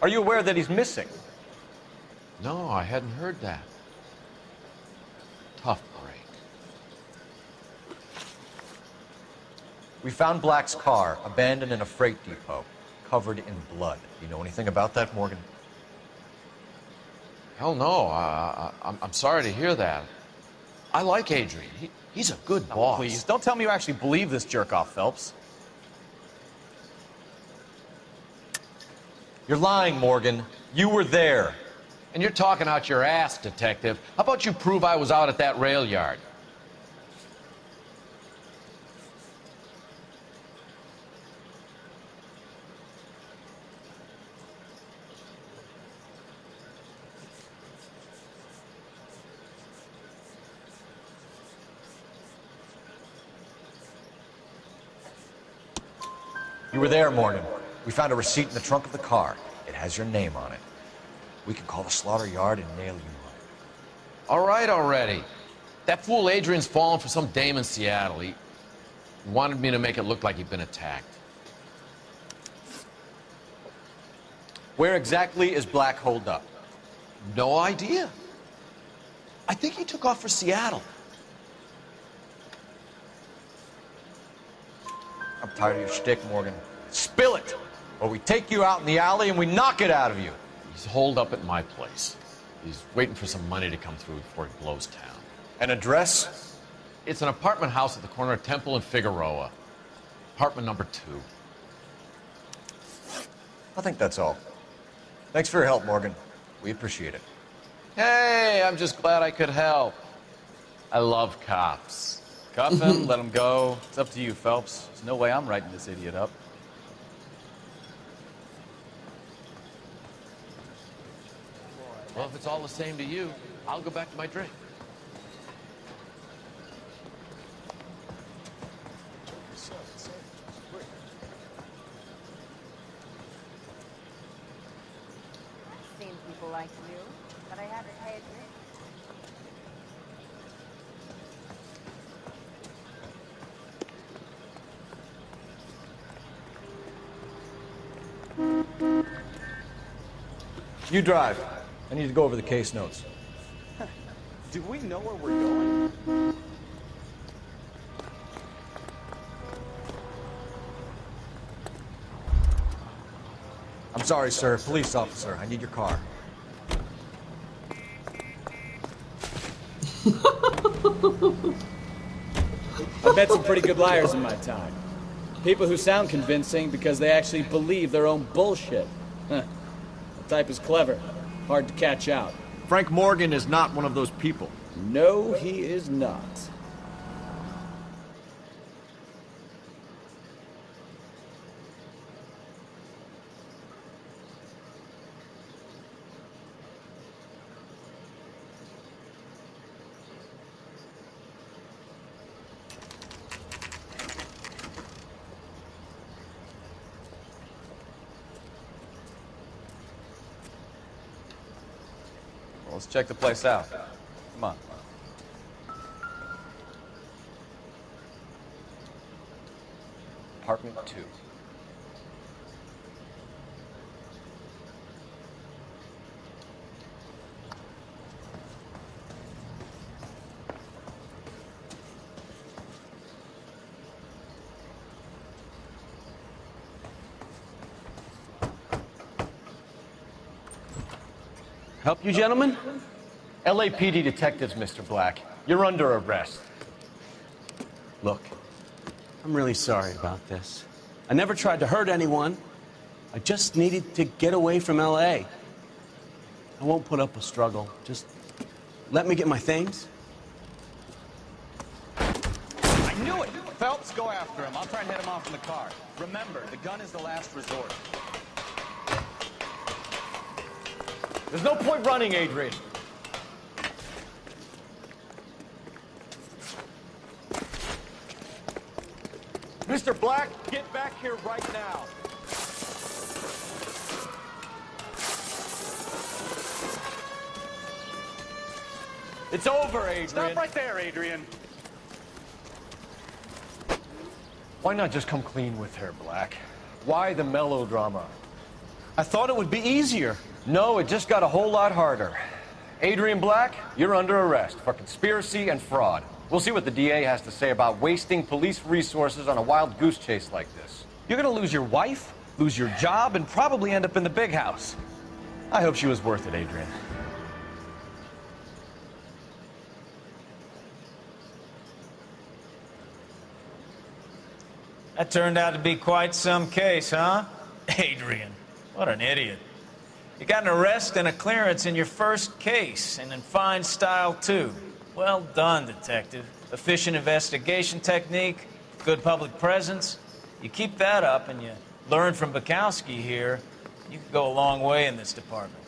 Are you aware that he's missing? No, I hadn't heard that. Tough break. We found Black's car abandoned in a freight depot, covered in blood. You know anything about that, Morgan? Hell no. I'm sorry to hear that. I like Adrian. He's a good boss. Please, don't tell me you actually believe this jerk-off, Phelps. You're lying, Morgan. You were there. And you're talking out your ass, Detective. How about you prove I was out at that rail yard? You were there, Morgan. We found a receipt in the trunk of the car. It has your name on it. We can call the slaughter yard and nail you up. All right already. That fool Adrian's fallen for some dame in Seattle. He wanted me to make it look like he'd been attacked. Where exactly is Black holed up? No idea. I think he took off for Seattle. I'm tired of your shtick, Morgan. Spill it, or we take you out in the alley and we knock it out of you. He's holed up at my place. He's waiting for some money to come through before he blows town. An address? It's an apartment house at the corner of Temple and Figueroa. Apartment number 2. I think that's all. Thanks for your help, Morgan. We appreciate it. Hey, I'm just glad I could help. I love cops. Cuff him, let him go. It's up to you, Phelps. There's no way I'm writing this idiot up. Well, if it's all the same to you, I'll go back to my drink. I've seen people like you, but I haven't had you. You drive. I need to go over the case notes. Do we know where we're going? I'm sorry, sir. Police officer, I need your car. I've met some pretty good liars in my time. People who sound convincing because they actually believe their own bullshit. The type is clever, hard to catch out. Frank Morgan is not one of those people. No, he is not. let's check the place out. Come on. Apartment 2. Help you, gentlemen? LAPD detectives, Mr. Black. You're under arrest. Look, I'm really sorry about this. I never tried to hurt anyone. I just needed to get away from L.A. I won't put up a struggle. Just let me get my things. I knew it! Phelps, go after him. I'll try and hit him off in the car. Remember, the gun is the last resort. There's no point running, Adrian. Mr. Black, get back here right now. It's over, Adrian. Stop right there, Adrian. Why not just come clean with her, Black? Why the melodrama? I thought it would be easier. No, it just got a whole lot harder. Adrian Black, you're under arrest for conspiracy and fraud. We'll see what the DA has to say about wasting police resources on a wild goose chase like this. You're gonna lose your wife, lose your job, and probably end up in the big house. I hope she was worth it, Adrian. That turned out to be quite some case, huh? Adrian, what an idiot. You got an arrest and a clearance in your first case, and in fine style, too. Well done, detective. Efficient investigation technique, good public presence. You keep that up and you learn from Bukowski here, you can go a long way in this department.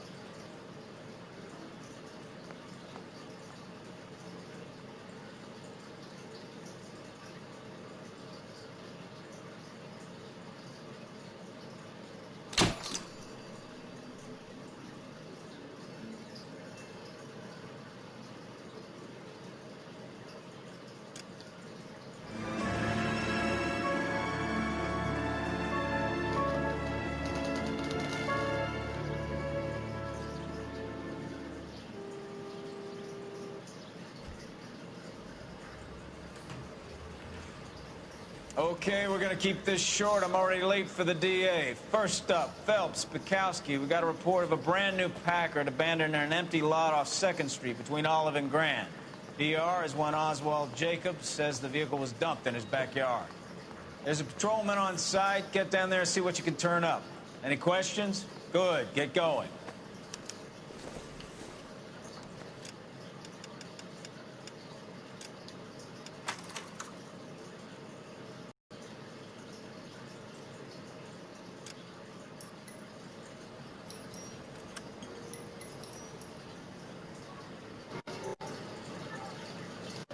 Okay, we're gonna keep this short. I'm already late for the DA. First up, Phelps, Bukowski. We got a report of a brand new Packard abandoned in an empty lot off 2nd Street between Olive and Grand. DR is one Oswald Jacobs, says the vehicle was dumped in his backyard. There's a patrolman on site. Get down there and see what you can turn up. Any questions? Good, get going.